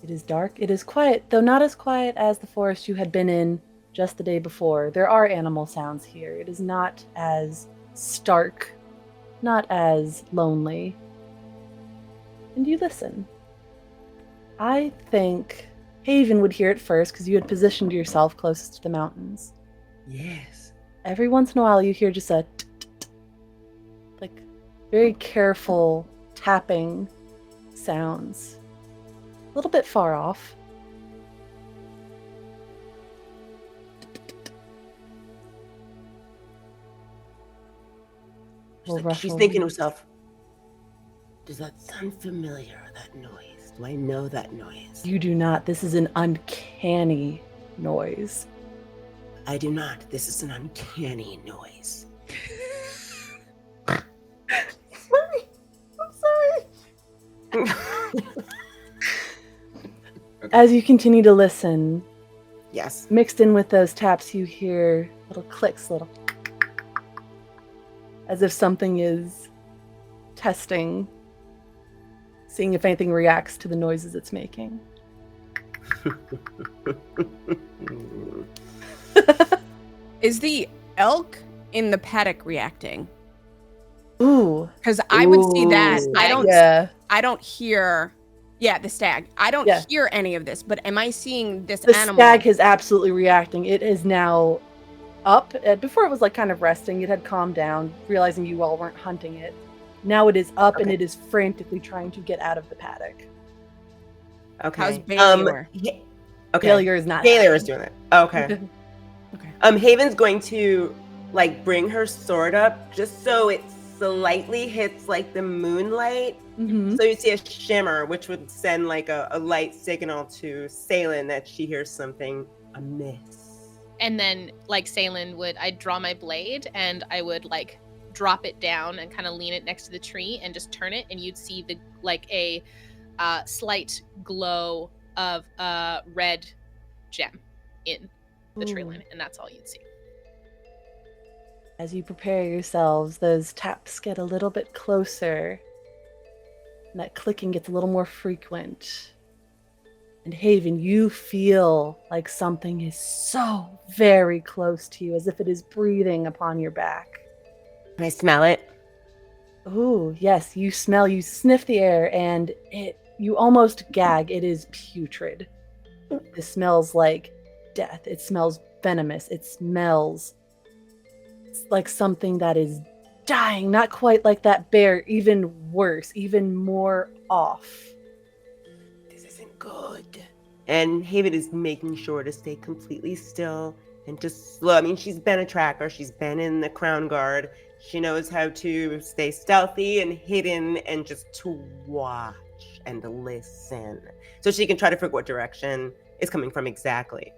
It is dark. It is quiet, though not as quiet as the forest you had been in just the day before. There are animal sounds here. It is not as stark, not as lonely. And you listen. I think Haven would hear it first because you had positioned yourself closest to the mountains. Yes. Every once in a while you hear just a like very careful tapping sounds. A little bit far off. She's thinking to herself, does that sound familiar, that noise? Do I know that noise? You do not. This is an uncanny noise. I do not. This is an uncanny noise. Sorry. I'm sorry. As you continue to listen, Yes. mixed in with those taps, you hear little clicks, little as if something is testing, seeing if anything reacts to the noises it's making. Is the elk in the paddock reacting? Ooh. Because I would see that. Ooh. Yeah. I don't hear. Yeah, the stag. I don't Yeah. hear any of this, but am I seeing this The animal? stag is absolutely reacting. It is now up. Before it was like kind of resting. It had calmed down, realizing you all weren't hunting it. Now it is up and Okay. it is frantically trying to get out of the paddock. Okay. How's Baylor? Okay. Failure is not Baylor is happening. doing it. Okay. Okay. Haven's going to like bring her sword up just so it slightly hits like the moonlight. Mhm. So you see a shimmer, which would send like a light signal to Salen that she hears something amiss. And then, like Salen would, I'd draw my blade and I would like drop it down and kind of lean it next to the tree and just turn it, and you'd see the like a slight glow of a red gem in the tree Ooh. line, and that's all you'd see. As you prepare yourselves, those taps get a little bit closer. And that clicking gets a little more frequent. And Haven, you feel like something is so very close to you, as if it is breathing upon your back. Can I smell it? Ooh, yes, you sniff the air, and you almost gag. It is putrid. It smells like death. It smells venomous. It smells like something that is dying, not quite like that bear, even worse, even more off. This isn't good. And Haven is making sure to stay completely still and just slow. I mean, she's been a tracker. She's been in the Crown Guard. She knows how to stay stealthy and hidden and just to watch and to listen. So she can try to figure what direction it's coming from exactly.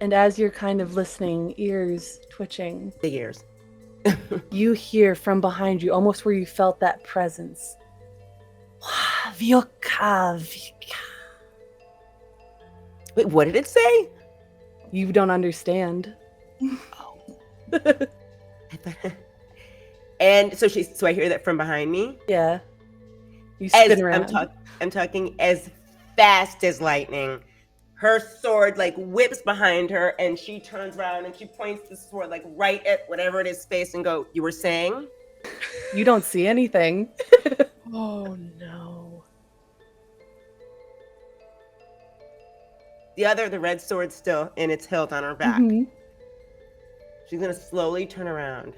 And as you're kind of listening, ears twitching, The ears. you hear from behind you, almost where you felt that presence. Vyoka, Vyoka. Wait, what did it say? You don't understand. And so I hear that from behind me. Yeah. You As spin around. I'm talking as fast as lightning. Her sword like whips behind her, and she turns around and she points the sword like right at whatever it is face and go, "You were saying?" You don't see anything. Oh no. The red sword still in its hilt on her back. Mhm. She's gonna slowly turn around.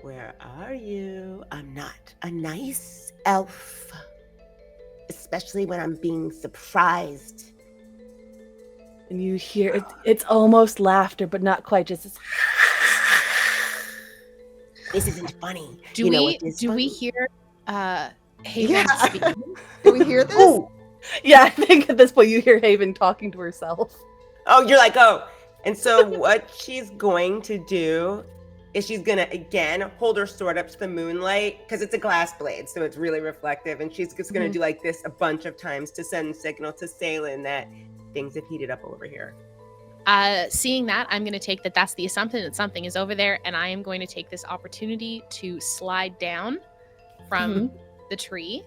Where are you? I'm not a nice elf. Especially when I'm being surprised. And you hear it's almost laughter, but not quite. Just this. This isn't funny. Do You know we what is do we funny? hear Haven Yeah. speaking? Do we hear this? Oh, Yeah, I think at this point you hear Haven talking to herself. oh, you're like, oh. And so what she's going to do is she's gonna again hold her sword up to the moonlight because it's a glass blade, so it's really reflective, and she's just gonna do like this a bunch of times to send signal to Salen that things have heated up over here. Seeing that, I'm going to take that's the assumption that something is over there, and I am going to take this opportunity to slide down from the tree,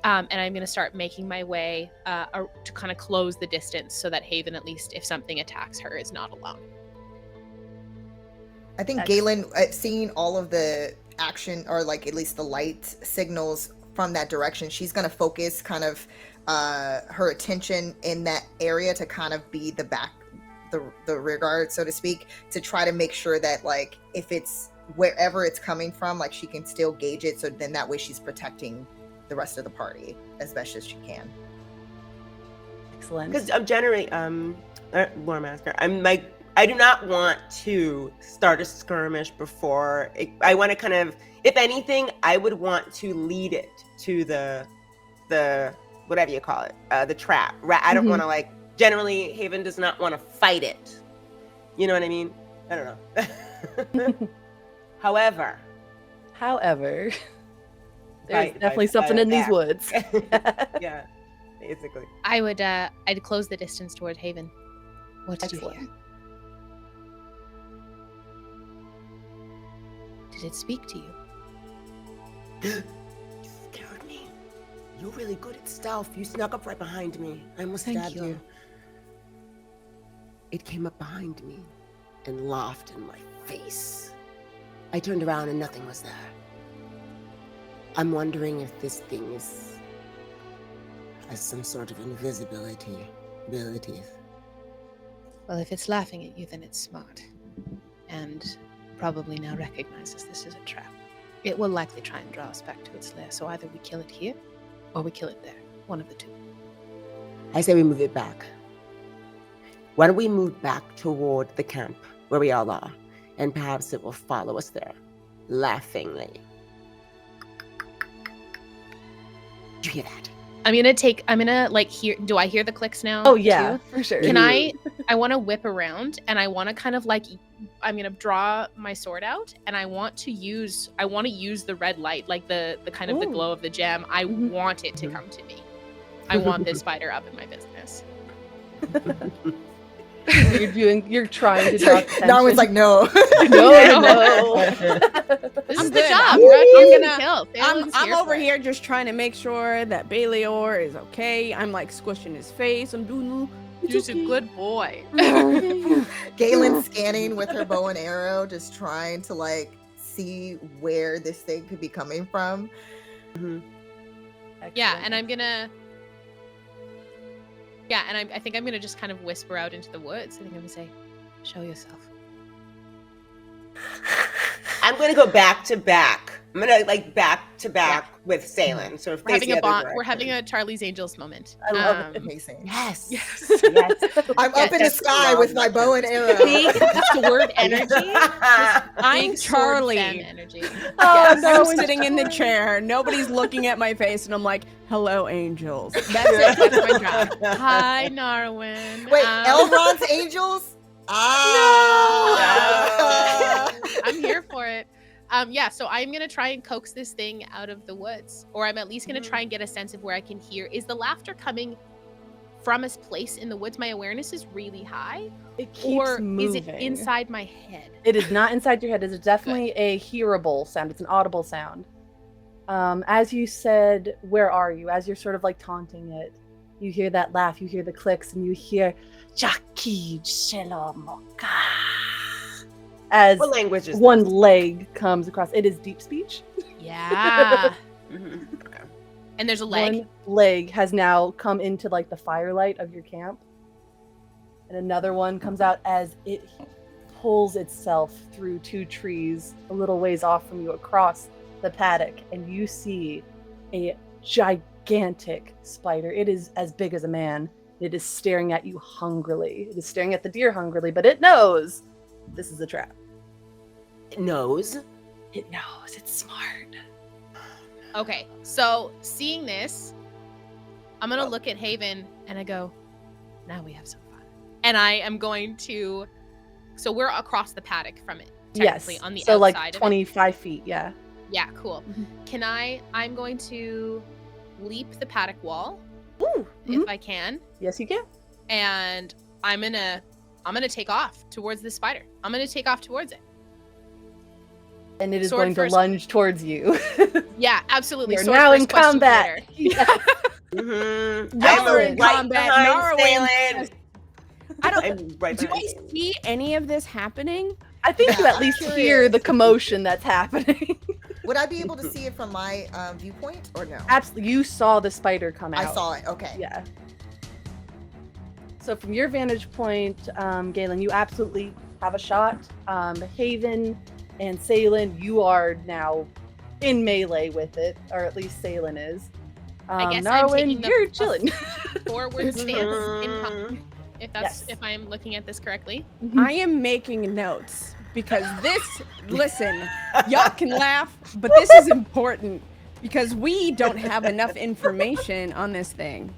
and I'm going to start making my way to kind of close the distance so that Haven, at least if something attacks her, is not alone. I think Galen, seeing all of the action, or like at least the light signals from that direction, she's going to focus kind of her attention in that area to kind of be the rear guard, so to speak, to try to make sure that like if it's wherever it's coming from, like she can still gauge it, so then that way she's protecting the rest of the party as best as she can. Excellent. Because I'm generally Lore Master, I'm like, I do not want to start a skirmish before I want to kind of, if anything, I would want to lead it to the whatever you call it, the trap. I don't want to like, generally Haven does not want to fight it. You know what I mean? I don't know. However, there's definitely something in these woods. Yeah, basically. I'd close the distance toward Haven. What did you hear? Did it speak to you? You scared me. You're really good at stealth. You snuck up right behind me. I almost stabbed you. It came up behind me and laughed in my face. I turned around and nothing was there. I'm wondering if this thing has some sort of invisibility abilities. Well, if it's laughing at you, then it's smart. And probably now recognizes this is a trap. It will likely try and draw us back to its lair, so either we kill it here, or we kill it there. One of the two. I say we move it back. Why don't we move back toward the camp where we all are, and perhaps it will follow us there, laughingly. Did you hear that? I'm gonna like hear. Do I hear the clicks now? Oh yeah, too? for sure. Can I want to whip around, and I want to kind of like, I'm gonna draw my sword out, and I want to use the red light, like the kind of the glow of the gem. I want it to come to me. I want this spider up in my business. You're trying to draw attention. Darwin's like, no. no. This is good. the job. I'm over here just trying to make sure that Balior is okay. I'm like squishing his face. I'm doing You're a good boy. Galen scanning with her bow and arrow, just trying to like see where this thing could be coming from. Yeah, and I'm gonna. Yeah, and I think I'm gonna just kind of whisper out into the woods. I think I'm gonna say, "Show yourself." I'm gonna go back to back. I'm gonna like back to back with Salen. So We're having a bond. We're having a Charlie's Angels moment. I love it. Amazing. Yes. I'm up in the sky with my bow and arrow. Big sword energy. I'm Big Charlie. sword fan energy. Oh, no, I'm sitting in the chair. Nobody's looking at my face, and I'm like, "Hello, angels." That's it. That's my job. Hi, Narwin. Wait, Elrond's angels? Ah! No. I'm here for it. Yeah, so I'm gonna try and coax this thing out of the woods, or I'm at least gonna try and get a sense of where I can hear. Is the laughter coming from a place in the woods? My awareness is really high, It keeps or moving. is it inside my head? It is not inside your head. It is definitely a hearable sound. It's an audible sound. As you said, where are you? As you're sort of like taunting it, you hear that laugh, you hear the clicks, and you hear Jaki Shelomoka. As What language is one leg comes across. It is deep speech. Yeah. this? And there's a leg. One leg has now come into like the firelight of your camp. And another one comes out as it pulls itself through two trees a little ways off from you across the paddock. And you see a gigantic spider. It is as big as a man. It is staring at you hungrily. It is staring at the deer hungrily, but it knows this is a trap. It knows. It knows. It's smart. Okay, so seeing this, I'm gonna look at Haven and I go, now we have some fun. And I am going to, so we're across the paddock from it technically Yes. on the so outside like of it. 25 feet. Yeah. Yeah, cool. Mhm. Can I'm going to leap the paddock wall Ooh. if I can, Yes, you can. and I'm gonna take off towards the spider. I'm gonna take off towards it. And it is Sword going to first. lunge towards you. Yeah, absolutely. You're Sword now in first, question combat. later. Yes. Mm-hmm. Y'all are I'm in right combat. behind Narwhal. Salen. I don't. I'm right Do behind I Salen. see any of this happening? I think you Yeah, at I'm least hear curious. the commotion that's happening. Would I be able to see it from my viewpoint or no? Absolutely. You saw the spider come out. I saw it. Okay. Yeah. So from your vantage point, Galen, you absolutely have a shot. Haven and Salen, you are now in melee with it, or at least Salen is. I guess I'm Narwin, taking you're a chilling. forward stance Mhm. Yes. if I'm looking at this correctly. I am making notes because this. Listen, y'all can laugh, but this is important because we don't have enough information on this thing.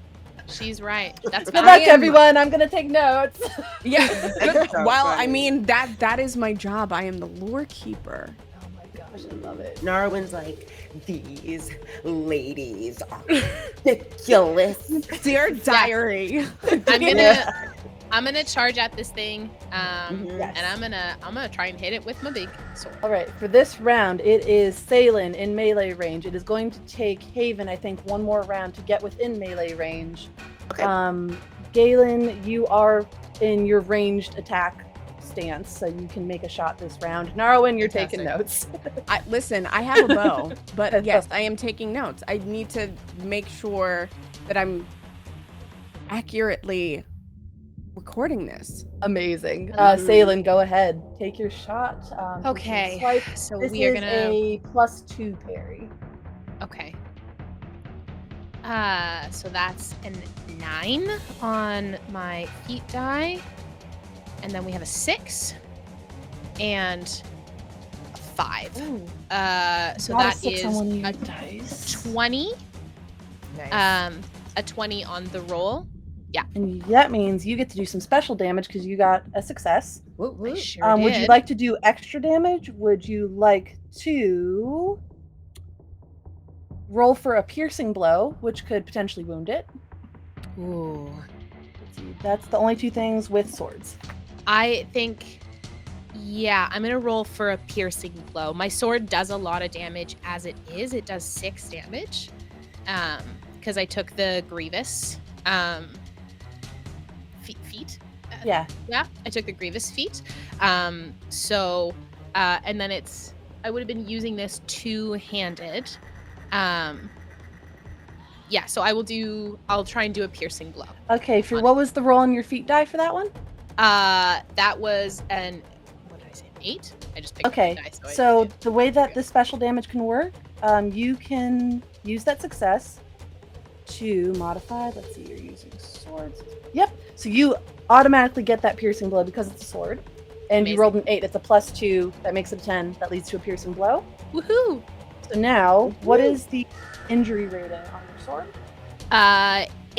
She's right. That's Good fine. luck, am- everyone. I'm gonna take notes. Yeah. That's so Well, I funny. mean that is my job. I am the lore keeper. Oh my gosh, I love it. Narwin's like, these ladies are ridiculous. Dear diary. I'm gonna charge at this thing, Mhm. Yes. and I'm gonna try and hit it with my big sword. All right, for this round, it is Salen in melee range. It is going to take Haven, I think, one more round to get within melee range. Okay. Galen, you are in your ranged attack stance, so you can make a shot this round. Narwin, you're taking notes. Listen, I have a bow, but yes, I am taking notes. I need to make sure that I'm accurately recording this. Amazing. Mhm. Salen, go ahead. Take your shot. You can Okay, swipe. so This we are is gonna. a +2 parry. Okay. So that's a 9 on my feet die, and then we have a 6 and a 5. Ooh. So Not a that 6 is on one of your a dice. 20. Nice. A 20 on the roll. And that means you get to do some special damage because you got a success. Woot, I woot. sure Would you did. like to do extra damage? Would you like to roll for a piercing blow, which could potentially wound it? Ooh. Let's see. That's the only two things with swords. I think, yeah, I'm gonna roll for a piercing blow. My sword does a lot of damage as it is. It does 6 damage, because I took the grievous feat. Yeah. Yeah, I took the grievous feat. And then I would have been using this two-handed. Yeah, so I'll try and do a piercing blow. Okay, what was the roll on your feet die for that one? That was what did I say, an 8? I just picked Okay, the dice, so the way that the special damage can work, you can use that success to modify. Let's see, you're using swords. Yep. So you automatically get that piercing blow because it's a sword. And Amazing. you rolled an 8. It's a +2. That makes it a 10. That leads to a piercing blow. Woohoo! So now, what is the injury rating on your sword?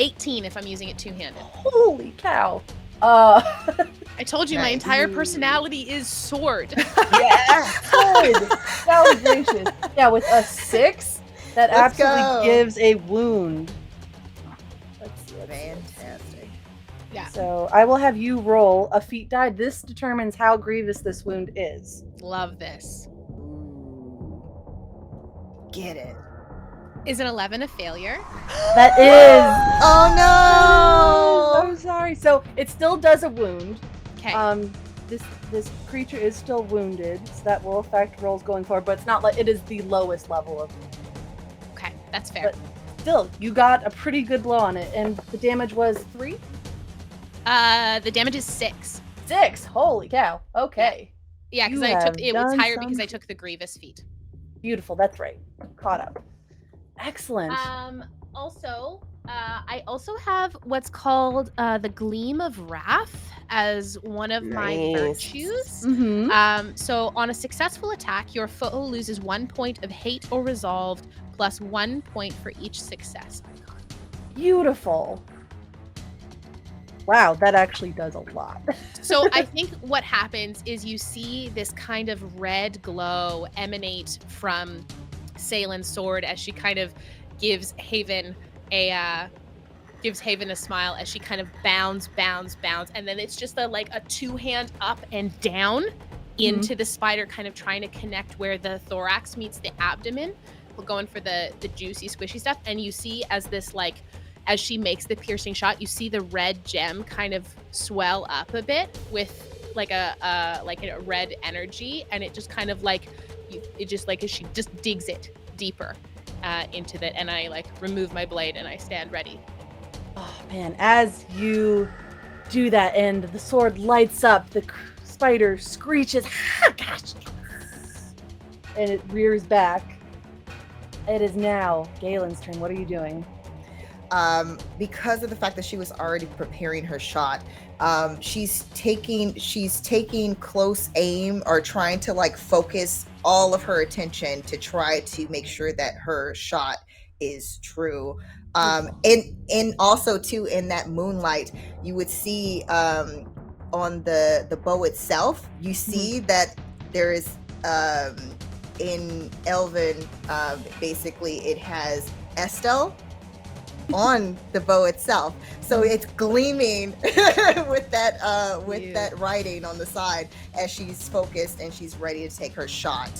18 if I'm using it two-handed. Holy cow. I told you my Nice. entire personality is sword. Yeah. Good. Golly gracious. Yeah, with a 6, that Let's absolutely go. gives a wound. Let's see. Fantastic. Yeah, So I will have you roll a feat die. This determines how grievous this wound is. love this. Get it. Is an 11 a failure? That is. Oh I'm sorry. So it still does a wound. Okay. This creature is still wounded, so that will affect rolls going forward. But it's not like it is the lowest level of. Okay, that's fair. Still, you got a pretty good blow on it, and the damage was 3, The damage is 6. 6. Holy cow. Okay. Yeah, because You I took have it was done higher because some- I took the grievous feat. Beautiful. That's right. Caught up. Excellent. Also, I also have what's called the Gleam of Wrath as one of my Nice. virtues. Mm-hmm. So on a successful attack, your foe loses 1 point of hate or resolved, plus 1 point for each success icon. Beautiful. Wow, that actually does a lot. So I think what happens is you see this kind of red glow emanate from Saylin's sword as she kind of gives Haven a smile as she kind of bounds, and then it's just a two-hand up and down into the spider, kind of trying to connect where the thorax meets the abdomen. We're going for the juicy, squishy stuff, and you see as she makes the piercing shot, you see the red gem kind of swell up a bit with like a red energy, and it just kind of as she just digs it deeper into that, and I remove my blade and I stand ready. Oh man, as you do that and the sword lights up, the spider screeches, gosh, and it rears back. It is now Galen's turn. What are you doing? Because of the fact that she was already preparing her shot, she's taking close aim, or trying to focus all of her attention to try to make sure that her shot is true. And also too, in that moonlight, you would see on the bow itself, you see that there is in Elven, basically it has Estelle on the bow itself, so it's gleaming with that writing on the side as she's focused and she's ready to take her shot,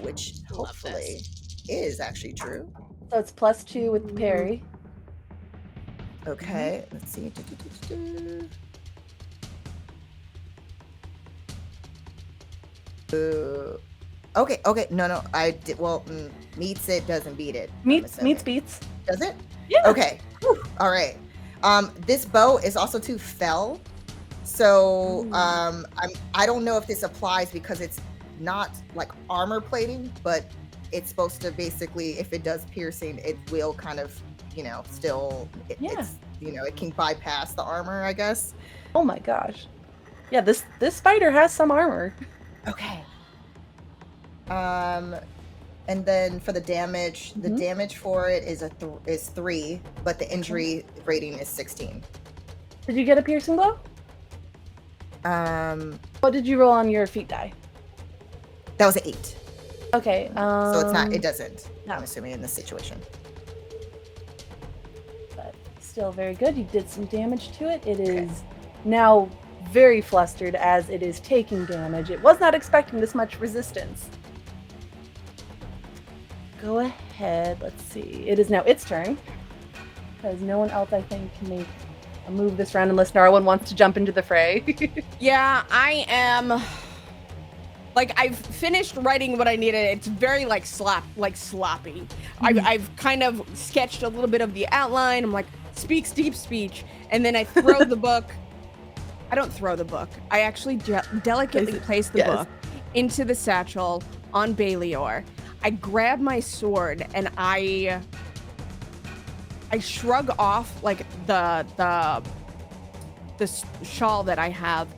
which hopefully is actually true. So it's +2 with the parry. Okay, let's see. Okay, no, I did well. Meets it, doesn't beat it. Meets beats. Does it? Yeah. Okay. All right. This bow is also too fell, so I don't know if this applies because it's not like armor plating, but it's supposed to basically, if it does piercing, it will kind of, still, it's, it can bypass the armor, I guess. Oh my gosh. Yeah, this spider has some armor. Okay. And then for the damage, the damage for it is 3, but the injury rating is 16. Did you get a piercing blow? What did you roll on your feet die? That was an 8. Okay. So it's not. It doesn't. No. I'm assuming in this situation. But still very good. You did some damage to it. It is now very flustered as it is taking damage. It was not expecting this much resistance. Go ahead. Let's see. It is now its turn, because no one else, I think, can make a move this round unless Narwhal wants to jump into the fray. Yeah, I am. I've finished writing what I needed. It's very sloppy. I've kind of sketched a little bit of the outline. I'm like, speaks deep speech, and then I throw the book. I don't throw the book. I actually delicately place the book into the satchel on Baelior. I grab my sword and I shrug off the shawl that I have,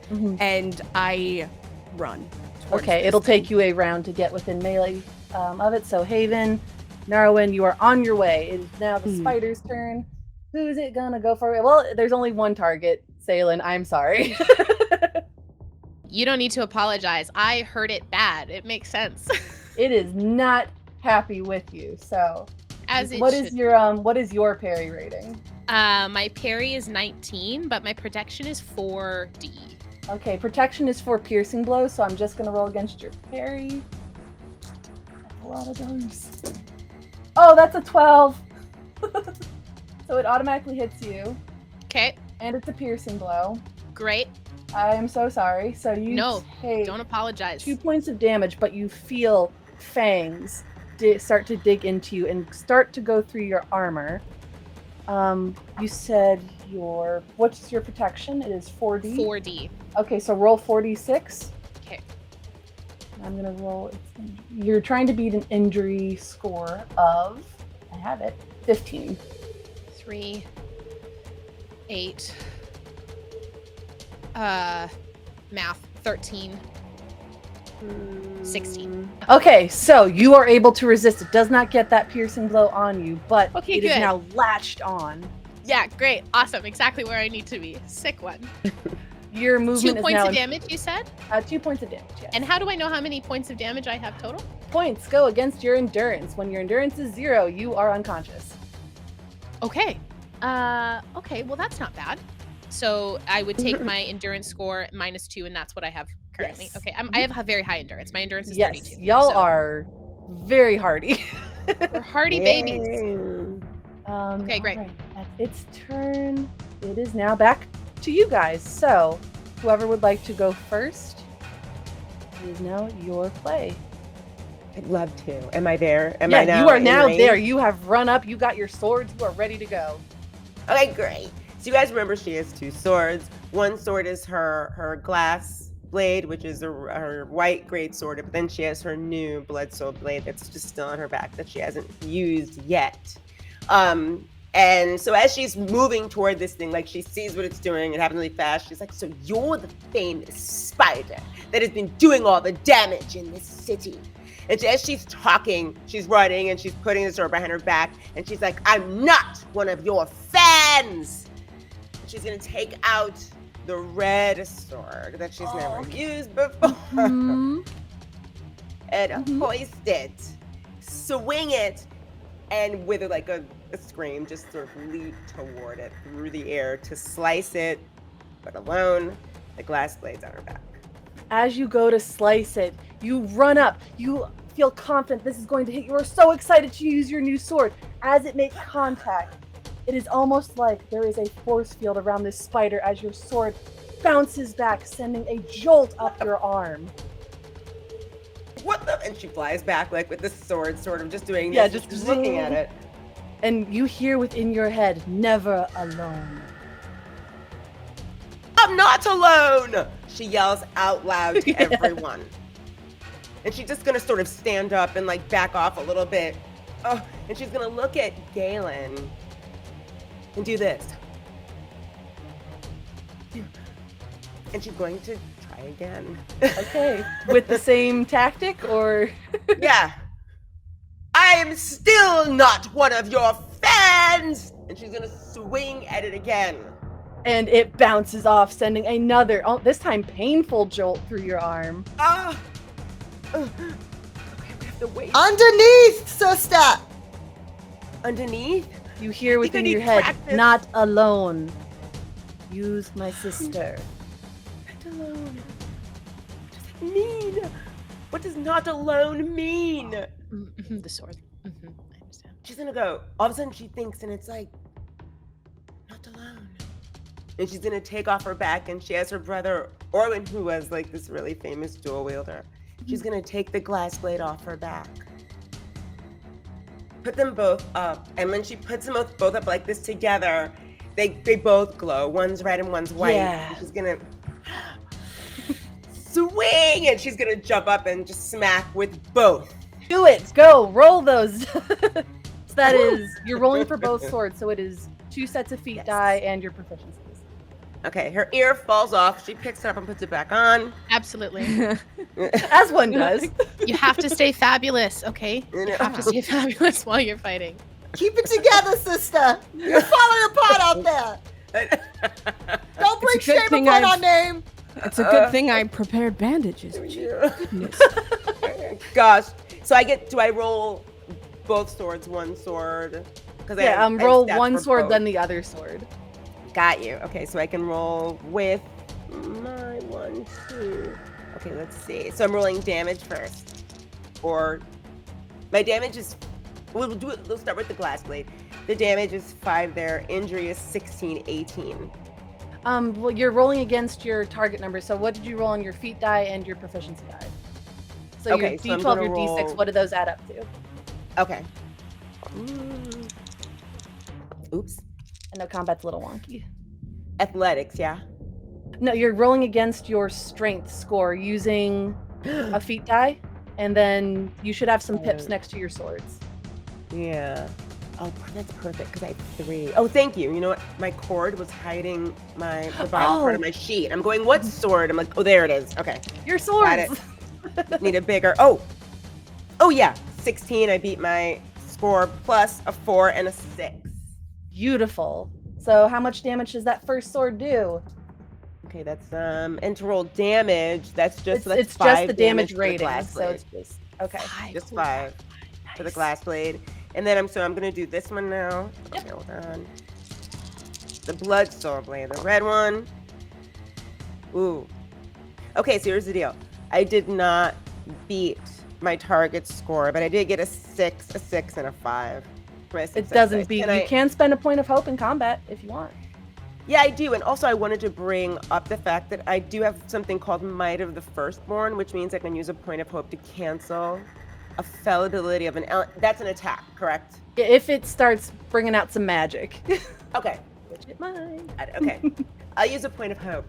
and I run. Okay, it'll take you a round to get within melee of it. So Haven, Narwhal, you are on your way. It is now the spider's turn. Who's it gonna go for? Well, there's only one target. Saylin, I'm sorry. You don't need to apologize. I heard it bad. It makes sense. It is not happy with you. So, what is your parry rating? My parry is 19, but my protection is 4D. Okay, protection is for piercing blows, so I'm just gonna roll against your parry. That's a lot of those. Oh, that's a 12. So it automatically hits you. Okay. And it's a piercing blow. Great. I am so sorry. So you take don't apologize. 2 points of damage, but you feel fangs start to dig into you and start to go through your armor. You said what's your protection? It is 4D? 4D. Okay, so roll 4d6. Okay. I'm gonna roll. You're trying to beat an injury score of, I have it, 15. 3, 8. Math, 13. 16. Okay, so you are able to resist. It does not get that piercing blow on you, but Okay, it good. is now latched on. Yeah, great. Awesome. Exactly where I need to be. Sick one. Your 2 movement is points now of damage, you said? 2 points of damage, yes. And how do I know how many points of damage I have total? Points go against your endurance. When your endurance is 0, you are unconscious. Okay. Okay, well that's not bad. So I would take my endurance score -2, and that's what I have currently. Yes. Okay, I have a very high endurance. My endurance is Yes, 32. y'all so are very hardy. we're hardy babies. Okay, great. Right. That's its turn. It is now back to you guys. So, whoever would like to go first, it is now your play. I'd love to. Am I there? Am Yeah, I now you are in now range? there. You have run up. You got your swords. You are ready to go. Okay, great. So you guys remember she has 2 swords. One sword is her glass blade, which is her white great sword, but then she has her new blood soul blade that's just still on her back that she hasn't used yet. And so as she's moving toward this thing, like she sees what it's doing, it happens really fast. She's like, so you're the famous spider that has been doing all the damage in this city. And as she's talking, she's running and she's putting the sword behind her back. And she's like, I'm not one of your fans. She's going to take out the red sword that she's never used before. And hoist it, swing it, and with like a scream, just sort of leap toward it through the air to slice it, but alone, the glass blade's on her back. As you go to slice it, you run up. You feel confident this is going to hit. You are so excited to use your new sword. As it makes contact, it is almost like there is a force field around this spider as your sword bounces back, sending a jolt up your arm. What the? And she flies back like with the sword, sort of just doing this, Yeah, just looking at it. And you hear within your head, never alone. I'm not alone! She yells out loud to everyone. And she's just gonna sort of stand up and like back off a little bit. Oh, and she's gonna look at Galen and do this. And she's going to try again. Okay. With the same tactic or? Yeah. I am still not one of your fans! And she's gonna swing at it again. And it bounces off, sending another, this time painful jolt through your arm. Okay, we have to wait. Underneath, sister! Underneath? You hear within I your need head, practice. not alone. Use my sister. Not alone. What does that mean? What does not alone mean? The sword. I understand. She's gonna go. All of a sudden she thinks and it's like, not alone. And she's gonna take off her back and she has her brother Orwin, who was like this really famous dual wielder. She's gonna take the glass blade off her back. Put them both up. And when she puts them both up like this together, they both glow. One's red and one's white. Yeah. And she's gonna swing and she's gonna jump up and just smack with both. Do it! Go! Roll those! So that is, you're rolling for both swords, so it is 2 sets of feet die and your proficiencies. Okay, her ear falls off. She picks it up and puts it back on. Absolutely. As one does. You have to stay fabulous, okay? You have to stay fabulous while you're fighting. Keep it together, sister. You're falling apart out there. Don't bring It's a good shame thing upon I've- our name. It's a good thing I prepared bandages. Goodness. Gosh. So do I roll both swords, one sword? Yeah, roll one sword, then the other sword. Got you. Okay, so I can roll with my 1, 2. Okay, let's see. So I'm rolling damage first. Or my damage is, we'll start with the glass blade. The damage is 5 there. Injury is 16, 18. Well, you're rolling against your target number. So what did you roll on your feet die and your proficiency die? So Okay, your so I'm D12, gonna your D6, roll- what do those add up to? Okay. Oops. I know combat's a little wonky. Athletics, yeah. No, you're rolling against your strength score using a feat die, and then you should have some pips next to your swords. Yeah. Oh, that's perfect because I have 3. Oh, thank you. You know what? My cord was hiding the bottom part of my sheet. I'm going, what sword? I'm like, oh, there it is. Okay. Your swords! Need a bigger. Oh, yeah. 16. I beat my score plus a 4 and a 6. Beautiful. So how much damage does that first sword do? Okay, that's and to roll damage, that's just It's five just the damage for the rating, glass so blade. it's just okay. Just 5 for the glass blade. And then I'm gonna do this one now. Yep. Okay, hold on. The blood sword blade, the red one. Ooh. Okay, so here's the deal. I did not beat my target score, but I did get a 6, and a 5. It doesn't beat. You can spend a point of hope in combat if you want. Yeah, I do. And also I wanted to bring up the fact that I do have something called Might of the Firstborn, which means I can use a point of hope to cancel a fallibility of an that's an attack, correct? If it starts bringing out some magic. Okay. Which it might. Okay. I'll use a point of hope.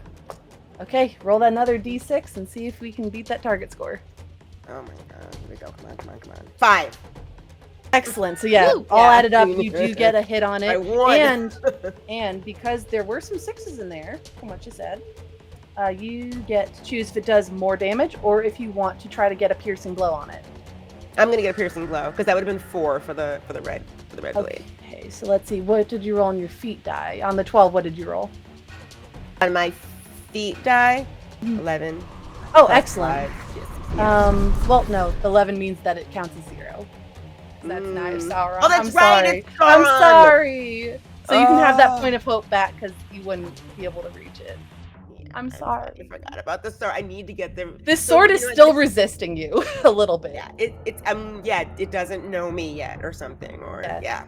Okay, roll another d6 and see if we can beat that target score. Oh my god. Here we go. Come on. 5. Excellent. So yeah, Woo! all Yeah. added up, you do get a hit on I it. won. And because there were some 6s in there, from what you said, you get to choose if it does more damage or if you want to try to get a piercing blow on it. I'm gonna get a piercing blow because that would have been 4 for the red blade. Okay, so let's see. What did you roll on your feet die? On the 12, what did you roll? On my feet die, 11. Oh, plus excellent. 5. Yes. Well, no, 11 means that it counts as 0. That's nice, Sauron. Oh, that's I'm right, sorry. it's I'm Sauron. sorry. So you can have that Oh. point of hope back because you wouldn't be able to reach it. I'm sorry. I forgot about the sword. I need to get there. This So, sword you is know what, still this- resisting you a little bit. Yeah, it doesn't know me yet or something, or Yeah.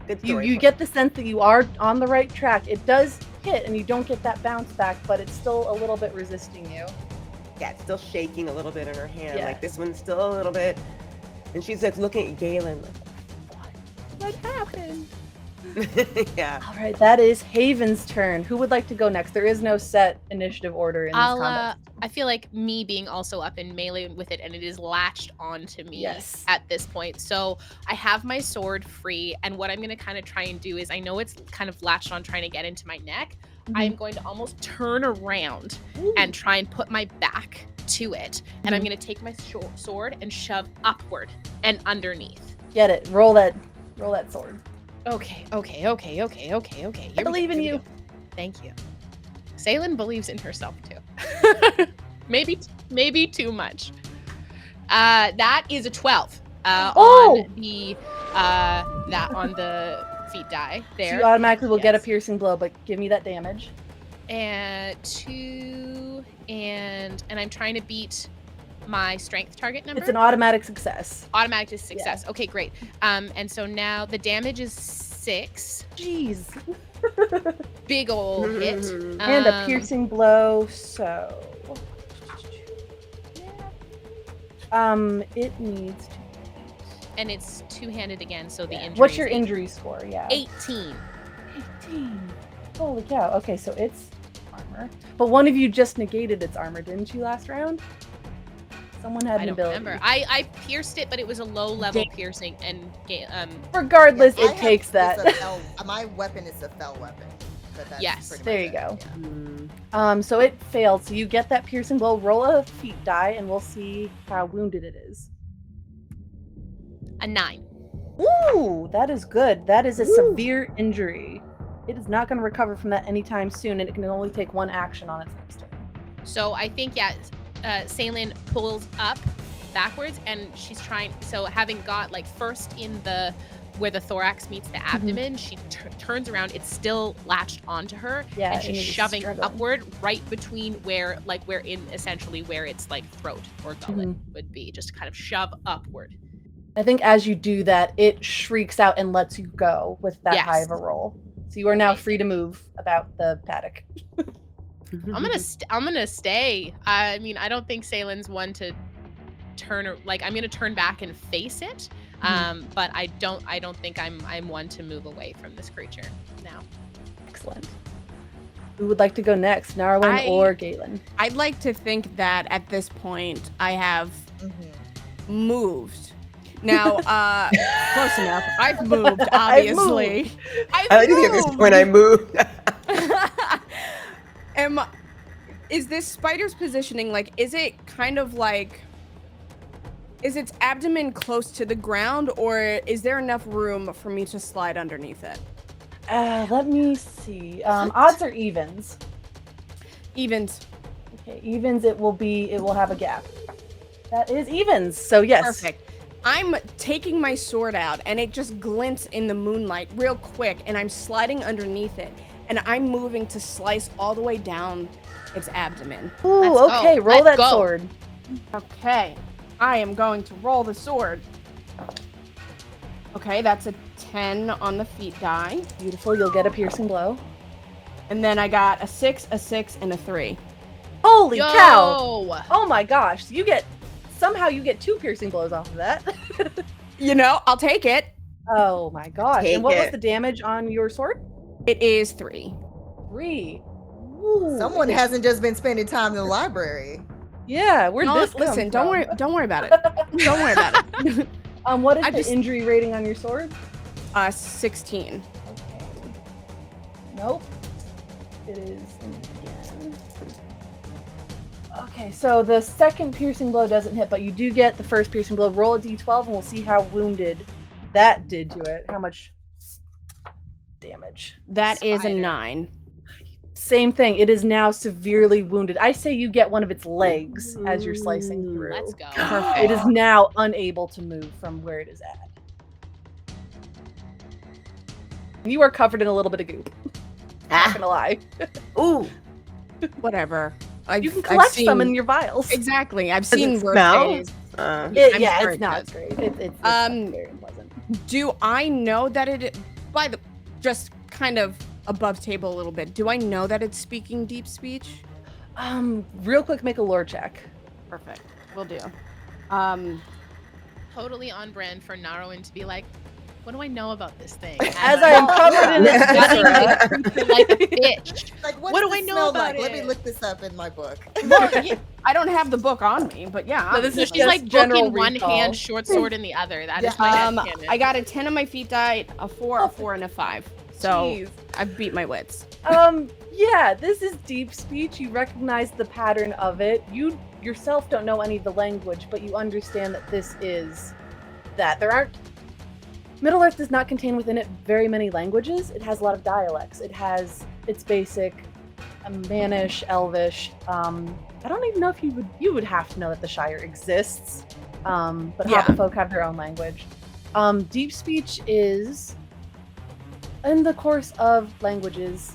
Good You story. get the sense that you are on the right track. It does hit and you don't get that bounce back, but it's still a little bit resisting you. Yeah, it's still shaking a little bit in her hand. Yeah. Like this one's still a little bit, and she's like looking at Galen. What happened? Like, yeah. All right, that is Haven's turn. Who would like to go next? There is no set initiative order in this combat. I feel like me being also up in melee with it, and it is latched onto me Yes. at this point. So I have my sword free, and what I'm going to kind of try and do is, I know it's kind of latched on trying to get into my neck. I'm going to almost turn around and try and put my back to it, and I'm going to take my sword and shove upward and underneath. Get it. Roll that sword. Okay. I believe in you. Thank you. Salen believes in herself too. maybe too much. That is a 12. On the feet die there. So you automatically will get a Yes. piercing blow, but give me that damage. And 2 and I'm trying to beat my strength target number. It's an automatic success. Automatic is success. Okay, great. And so now the damage is 6. Jeez. Big ol' hit. And a piercing blow, so it needs to. And it's two-handed again, so the injury. What's your is injury score? Yeah. 18. 18. Holy cow. Okay, so it's armor. But one of you just negated its armor, didn't you, last round? Someone had I an don't ability. remember. I pierced it, but it was a low-level Dang. piercing, and Regardless, Yeah, I it have takes that. my weapon is a fell weapon. But that's Yes. pretty There much you it, go. yeah. So it failed. So you get that piercing blow. Roll a feet die, and we'll see how wounded it is. a 9. Ooh, that is good. That is a severe injury. It is not going to recover from that anytime soon, and it can only take one action on its next turn. So I think, Salen pulls up backwards, and she's trying. So having got first in where the thorax meets the abdomen, she turns around. It's still latched onto her, Yeah, and she's it's shoving struggling. upward, right between where its throat or gullet would be. Just kind of shove upward. I think as you do that, it shrieks out and lets you go with that high of a roll. So you are now free to move about the paddock. I'm gonna stay. I mean, I don't think Salen's one to turn. I'm gonna turn back and face it. But I don't think I'm one to move away from this creature now. Excellent. Who would like to go next, Narwin or Galen? I'd like to think that at this point I have moved. Now, close enough. I've moved, obviously. I like to think at this point I moved. Is this spider's positioning is it kind of is its abdomen close to the ground, or is there enough room for me to slide underneath it? Let me see. Odds or evens? Evens. Okay, evens. It will have a gap. That is evens. So yes. Perfect. I'm taking my sword out, and it just glints in the moonlight real quick, and I'm sliding underneath it, and I'm moving to slice all the way down its abdomen. Ooh, Let's go. okay. Roll Let's that go. sword. Okay, I am going to roll the sword. Okay, that's a 10 on the feet die. Beautiful. You'll get a piercing blow. And then I got a 6, a 6, and a 3. Holy cow! Yo! Oh my gosh! Somehow you get 2 piercing blows off of that. You know, I'll take it. Oh my gosh! Take And what was it. the damage on your sword? It is 3. 3. Ooh, Someone hasn't just been spending time in the library. Yeah, where'd No, this come listen, don't from? worry about it. Don't worry about it. What is I the just- injury rating on your sword? 16. Okay. Nope. It is again. Okay, so the second piercing blow doesn't hit, but you do get the first piercing blow. Roll a d12 and we'll see how wounded that did to it. How much damage? That is a Spider. 9. Same thing. It is now severely wounded. I say you get one of its legs as you're slicing through. Let's go. Perfect. It is now unable to move from where it is at. You are covered in a little bit of goop. Not gonna lie. Ooh. Whatever. You can collect seen, some in your vials. Exactly. I've Does seen it worse smell? days. Yeah, I'm yeah, sure it's it not does. great. It's Um, very unpleasant. Do I know that it, just kind of above table a little bit, do I know that it's speaking deep speech? Real quick, make a lore check. Perfect. Will do. Totally on brand for Narwin to be like, what do I know about this thing? As I am covered in its Gutting viscera. my creature like a bitch. Like, What does do I this know smell about like? Let me it? look this up in my book. Well, yeah, I don't have the book on me, but yeah. No, this So is she's just like book general in one recall. hand, short sword in the other. That is Yeah. my obviously. headcanon. I got a 10 on my feet die, a 4, a 4, and a 5. So Jeez. I've beat my wits. Yeah, this is deep speech. You recognize the pattern of it. You yourself don't know any of the language, but you understand that this is that. Middle Earth does not contain within it very many languages. It has a lot of dialects. It has its basic Mannish, Elvish. I don't even know if you would have to know that the Shire exists. But Yeah. Hobbit folk have their own language. Deep speech is, in the course of languages,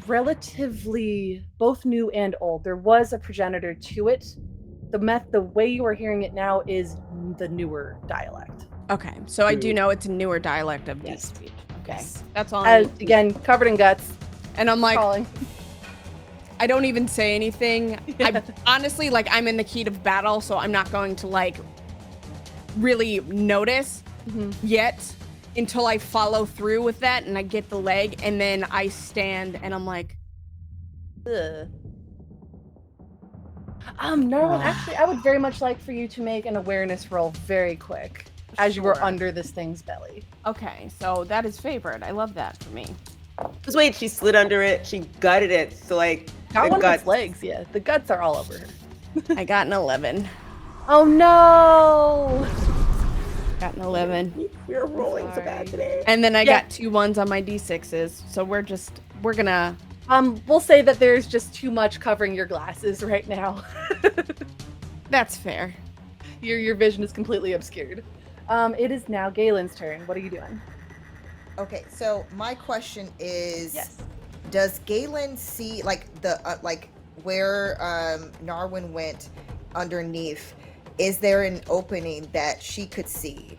relatively both new and old. There was a progenitor to it. The way you are hearing it now is the newer dialect. Okay, so I do know it's a newer dialect of Yes. deep speech. Okay, Yes. that's all I As, need to know. again, covered in guts. And I'm like, Crawling. I don't even say anything. Yeah. I honestly, like, I'm in the heat of battle, so I'm not going to, like, really notice yet until I follow through with that and I get the leg, and then I stand and I'm like, Ugh. Narwin, actually, I would very much like for you to make an awareness roll very quick as you were Sure. under this thing's belly. okay, so that is favored. I love that for me. Just wait, she slid under it. She gutted it. So like Got the one of guts. its legs, yeah. The guts are all over her. I got an 11. Oh no! Got an 11. We're rolling so bad Sorry. today. And then I Yeah. got 2 1s on my d6s, so we're gonna. We'll say that there's just too much covering your glasses right now. That's fair. Your vision is completely obscured. It is now Galen's turn. What are you doing? Okay, so my question is, Yes. does Galen see like the where Narwin went underneath? Is there an opening that she could see?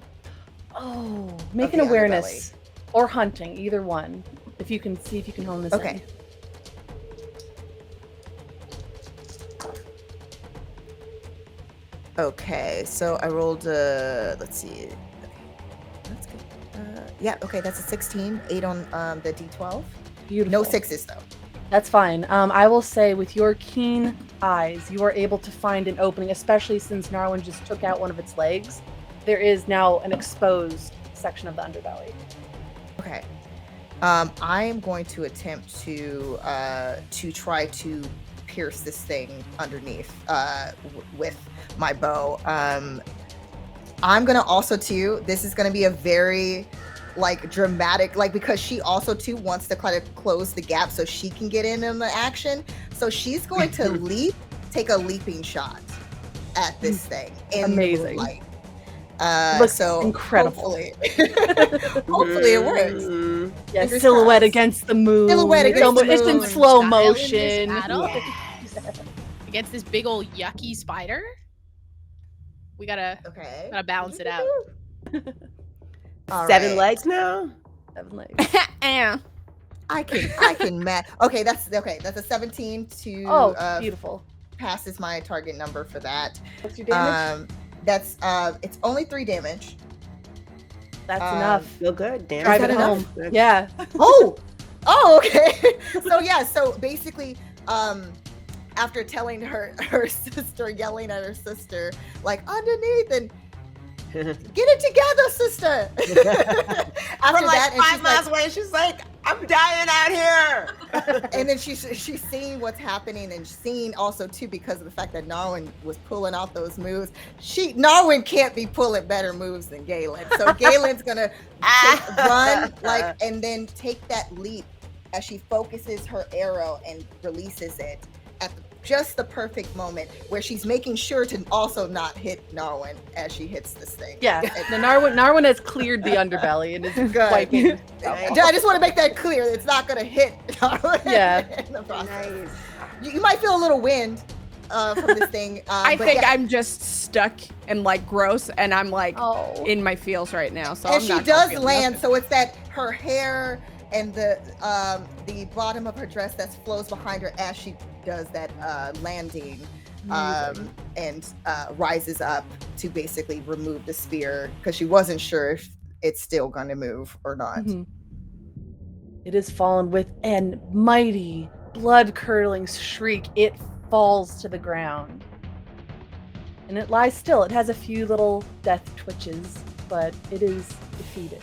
Oh, make Of an the awareness or hunting, either one. If you can see if you can hone this in. Okay. Okay, so I rolled let's see. Okay, that's good. Yeah, okay, that's a 16, 8 on the D12. Beautiful. No sixes though. That's fine. I will say, with your keen eyes, you are able to find an opening, especially since Narwin just took out one of its legs. There is now an exposed section of the underbelly. Okay. I am going to attempt to try to pierce this thing underneath with my bow. I'm gonna also too. This is gonna be a very like dramatic, like because she also too wants to kind of close the gap so she can get in on the action. So she's going to take a leaping shot at this thing in Amazing. the moonlight. Looks So incredible. hopefully it works. Mm. Yeah, Fingers silhouette crossed. against the moon. Silhouette against the It's in moon. slow Style in this motion. battle? Yeah. Against this big old yucky spider. We gotta Okay. balance it out. All 7 right. legs now. 7 legs. I can match. Okay, that's a 17 to Oh, beautiful. passes my target number for that. What's your damage? That's it's only 3 damage. That's enough. Feel good. Damn. Drive that it enough? home. Good. Yeah. Oh, okay. So basically, after telling her sister, yelling at her sister, like underneath and get it together, sister. After From like that, and 5 she's miles like, away, she's like, I'm dying out here. and then she's seeing what's happening and seeing also too, because of the fact that Narwin was pulling out those moves. Narwin can't be pulling better moves than Galen. So Galen's gonna run and then take that leap as she focuses her arrow and releases it at just the perfect moment where she's making sure to also not hit Narwin as she hits this thing. Yeah. The Narwin has cleared the underbelly and is Good. wiping. Nice. I just want to make that clear. It's not going to hit Narwin. Yeah. In the process. Nice. You might feel a little wind from this thing. I but think yeah. I'm just stuck and like gross, and I'm like Oh. in my feels right now. So And I'm she not does feeling land, nothing. so it's that her hair and the bottom of her dress that flows behind her as she does that landing, and rises up to basically remove the spear because she wasn't sure if it's still going to move or not. Mhm. It is fallen with an mighty, blood-curdling shriek. It falls to the ground. And it lies still. It has a few little death twitches, but it is defeated.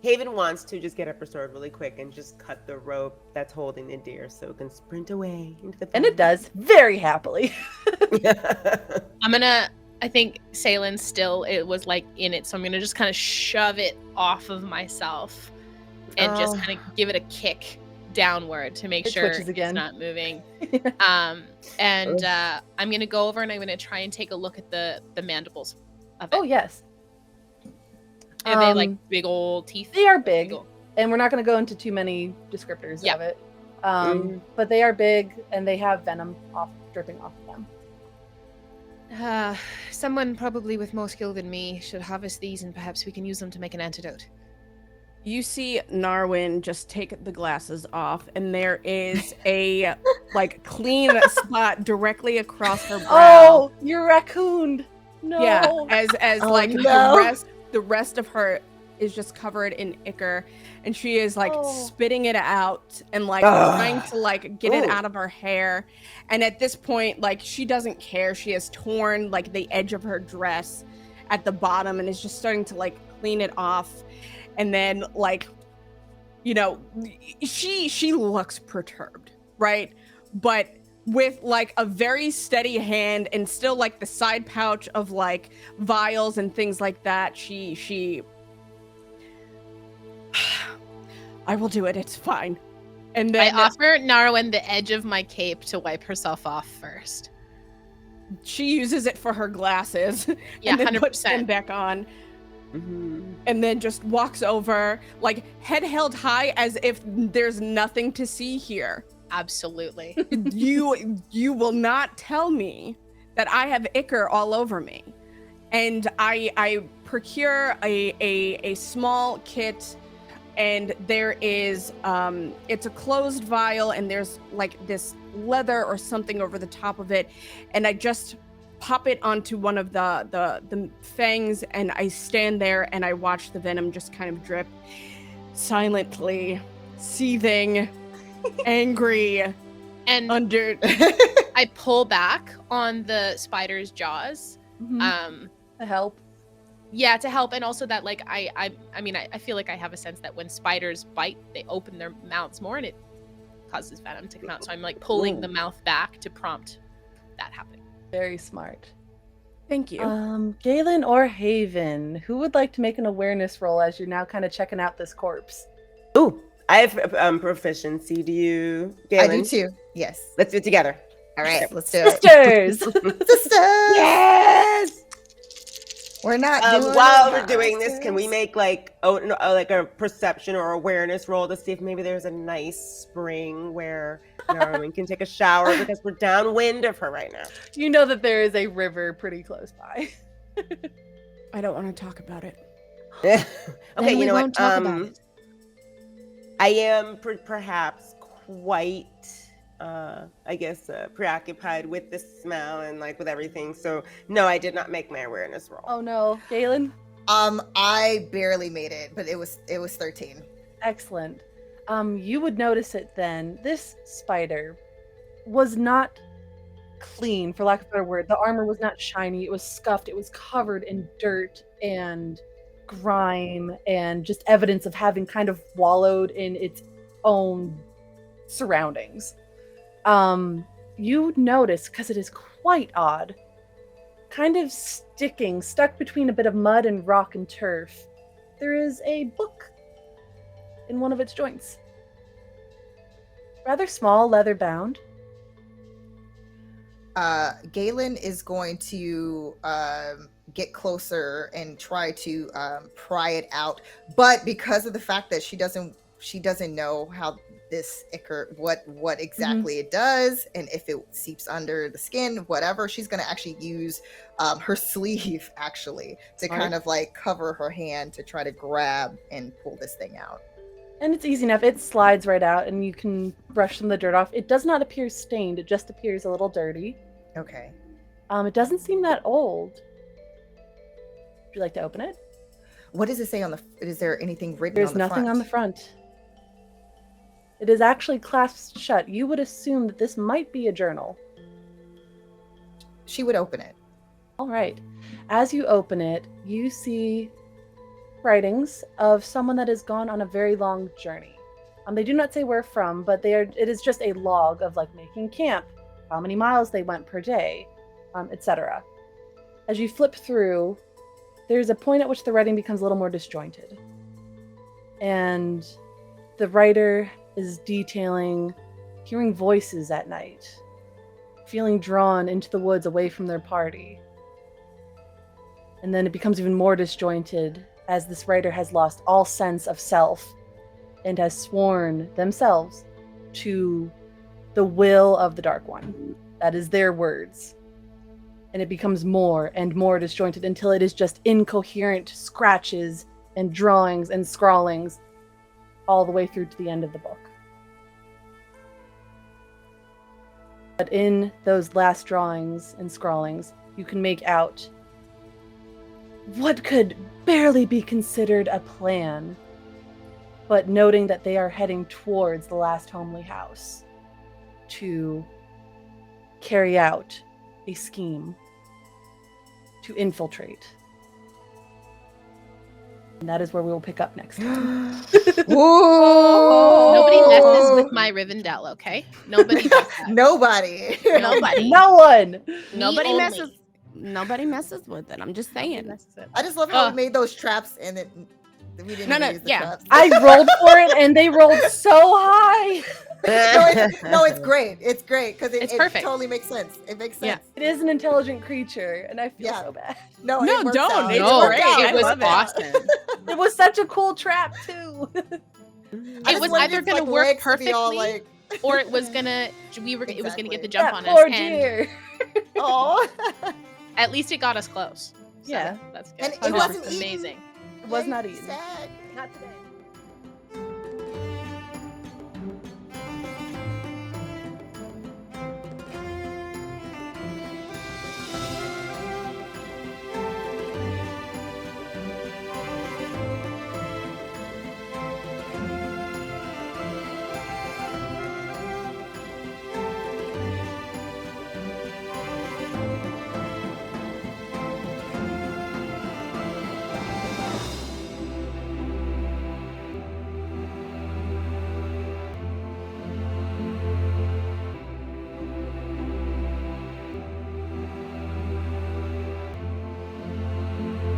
Haven wants to just get up her sword really quick and just cut the rope that's holding the deer so it can sprint away into the And it does, very happily. I think Salen still, it was like in it, so I'm gonna just kind of shove it off of myself and just kind of give it a kick downward to make It sure twitches again. it's not moving. I'm gonna go over and I'm gonna try and take a look at the mandibles of it. Oh, yes. Are they like big old teeth? They are big, Big ol'- and we're not going to go into too many descriptors Yeah. of it. But they are big, and they have venom dripping off of them. Someone probably with more skill than me should harvest these, and perhaps we can use them to make an antidote. You see Narwin just take the glasses off, and there is a like clean spot directly across her brow. Oh, you're raccooned. No. Yeah, as Oh, like no. the rest of her is just covered in ichor, and she is like spitting it out and like trying to like get it out of her hair. And at this point, like she doesn't care. She has torn like the edge of her dress at the bottom and is just starting to like clean it off. And then like, you know, she looks perturbed, right? But with like a very steady hand and still like the side pouch of like vials and things like that, she I will do it, it's fine. And then I offer Narwin the edge of my cape to wipe herself off first. she uses it for her glasses. Yeah, and then puts 100%. them back on. Mm-hmm. And then just walks over, like head held high as if there's nothing to see here. Absolutely. You will not tell me that I have ichor all over me. And I procure a small kit, and there is it's a closed vial, and there's like this leather or something over the top of it, and I just pop it onto one of the fangs, and I stand there and I watch the venom just kind of drip silently, seething, angry, And under. I pull back on the spider's jaws. To help. Yeah, to help, and also that like I mean I feel like I have a sense that when spiders bite, they open their mouths more, and it causes venom to come out. So I'm like pulling the mouth back to prompt that happening. Very smart. Thank you. Galen or Haven, who would like to make an awareness roll as you're now kind of checking out this corpse? Ooh, I have proficiency. Do you, I Galen? do too. Yes. Let's do it together. All right, let's do it. Sisters! Sisters! Yes! We're not doing While it we're by doing this, can we ourselves. make like a perception or awareness roll to see if maybe there's a nice spring where Narwin can take a shower because we're downwind of her right now. You know that there is a river pretty close by. I don't want to talk about it. Okay, Then you we know won't what? talk about it. I am perhaps quite, preoccupied with the smell and like with everything. So no, I did not make my awareness roll. Oh no, Galen? I barely made it, but it was 13. Excellent. You would notice it then. This spider was not clean, for lack of a better word. The armor was not shiny. It was scuffed. It was covered in dirt and grime and just evidence of having kind of wallowed in its own surroundings. You notice, because it is quite odd, kind of stuck between a bit of mud and rock and turf, there is a book in one of its joints. Rather small, leather bound. Galen is going to get closer and try to pry it out, but because of the fact that she doesn't know how this what exactly it does, and if it seeps under the skin, whatever, she's going to actually use her sleeve actually to kind of like cover her hand to try to grab and pull this thing out. And it's easy enough. It slides right out and you can brush some of the dirt off. It does not appear stained. It just appears a little dirty. Okay. It doesn't seem that old. Would you like to open it? What does it say on the? Is there anything written? There's on the nothing front? on the front. It is actually clasped shut. You would assume that this might be a journal. She would open it. All right. As you open it, you see writings of someone that has gone on a very long journey. They do not say where from, but it is just a log of like making camp, how many miles they went per day, etc. As you flip through, there's a point at which the writing becomes a little more disjointed. And the writer is detailing hearing voices at night, feeling drawn into the woods away from their party. And then it becomes even more disjointed as this writer has lost all sense of self and has sworn themselves to the will of the Dark One. That is their words. And it becomes more and more disjointed until it is just incoherent scratches and drawings and scrawlings all the way through to the end of the book. But in those last drawings and scrawlings, you can make out what could barely be considered a plan, but noting that they are heading towards the last homely house to carry out a scheme to infiltrate. And that is where we will pick up next time. Whoa! Nobody messes with my Rivendell, okay? Nobody does that. Nobody. Nobody. No one! Nobody only. messes with it. I'm just saying. I just love how we made those traps and we didn't use the traps. I rolled for it and they rolled so high. No, it's great. It's great because it perfect. totally makes sense. It makes sense. It is an intelligent creature and I feel so bad. No, No, it works don't. out. It's No, worked out. it I was love it. awesome. It was such a cool trap too. I It just was wanted either its, gonna like, work legs to be all, perfectly, like- or it was gonna it was gonna get the jump That on poor us, and dear. Oh. at least it got us close. So Yeah. that's good. And it That wasn't eaten. amazing. It was not eaten. Sad. Not today.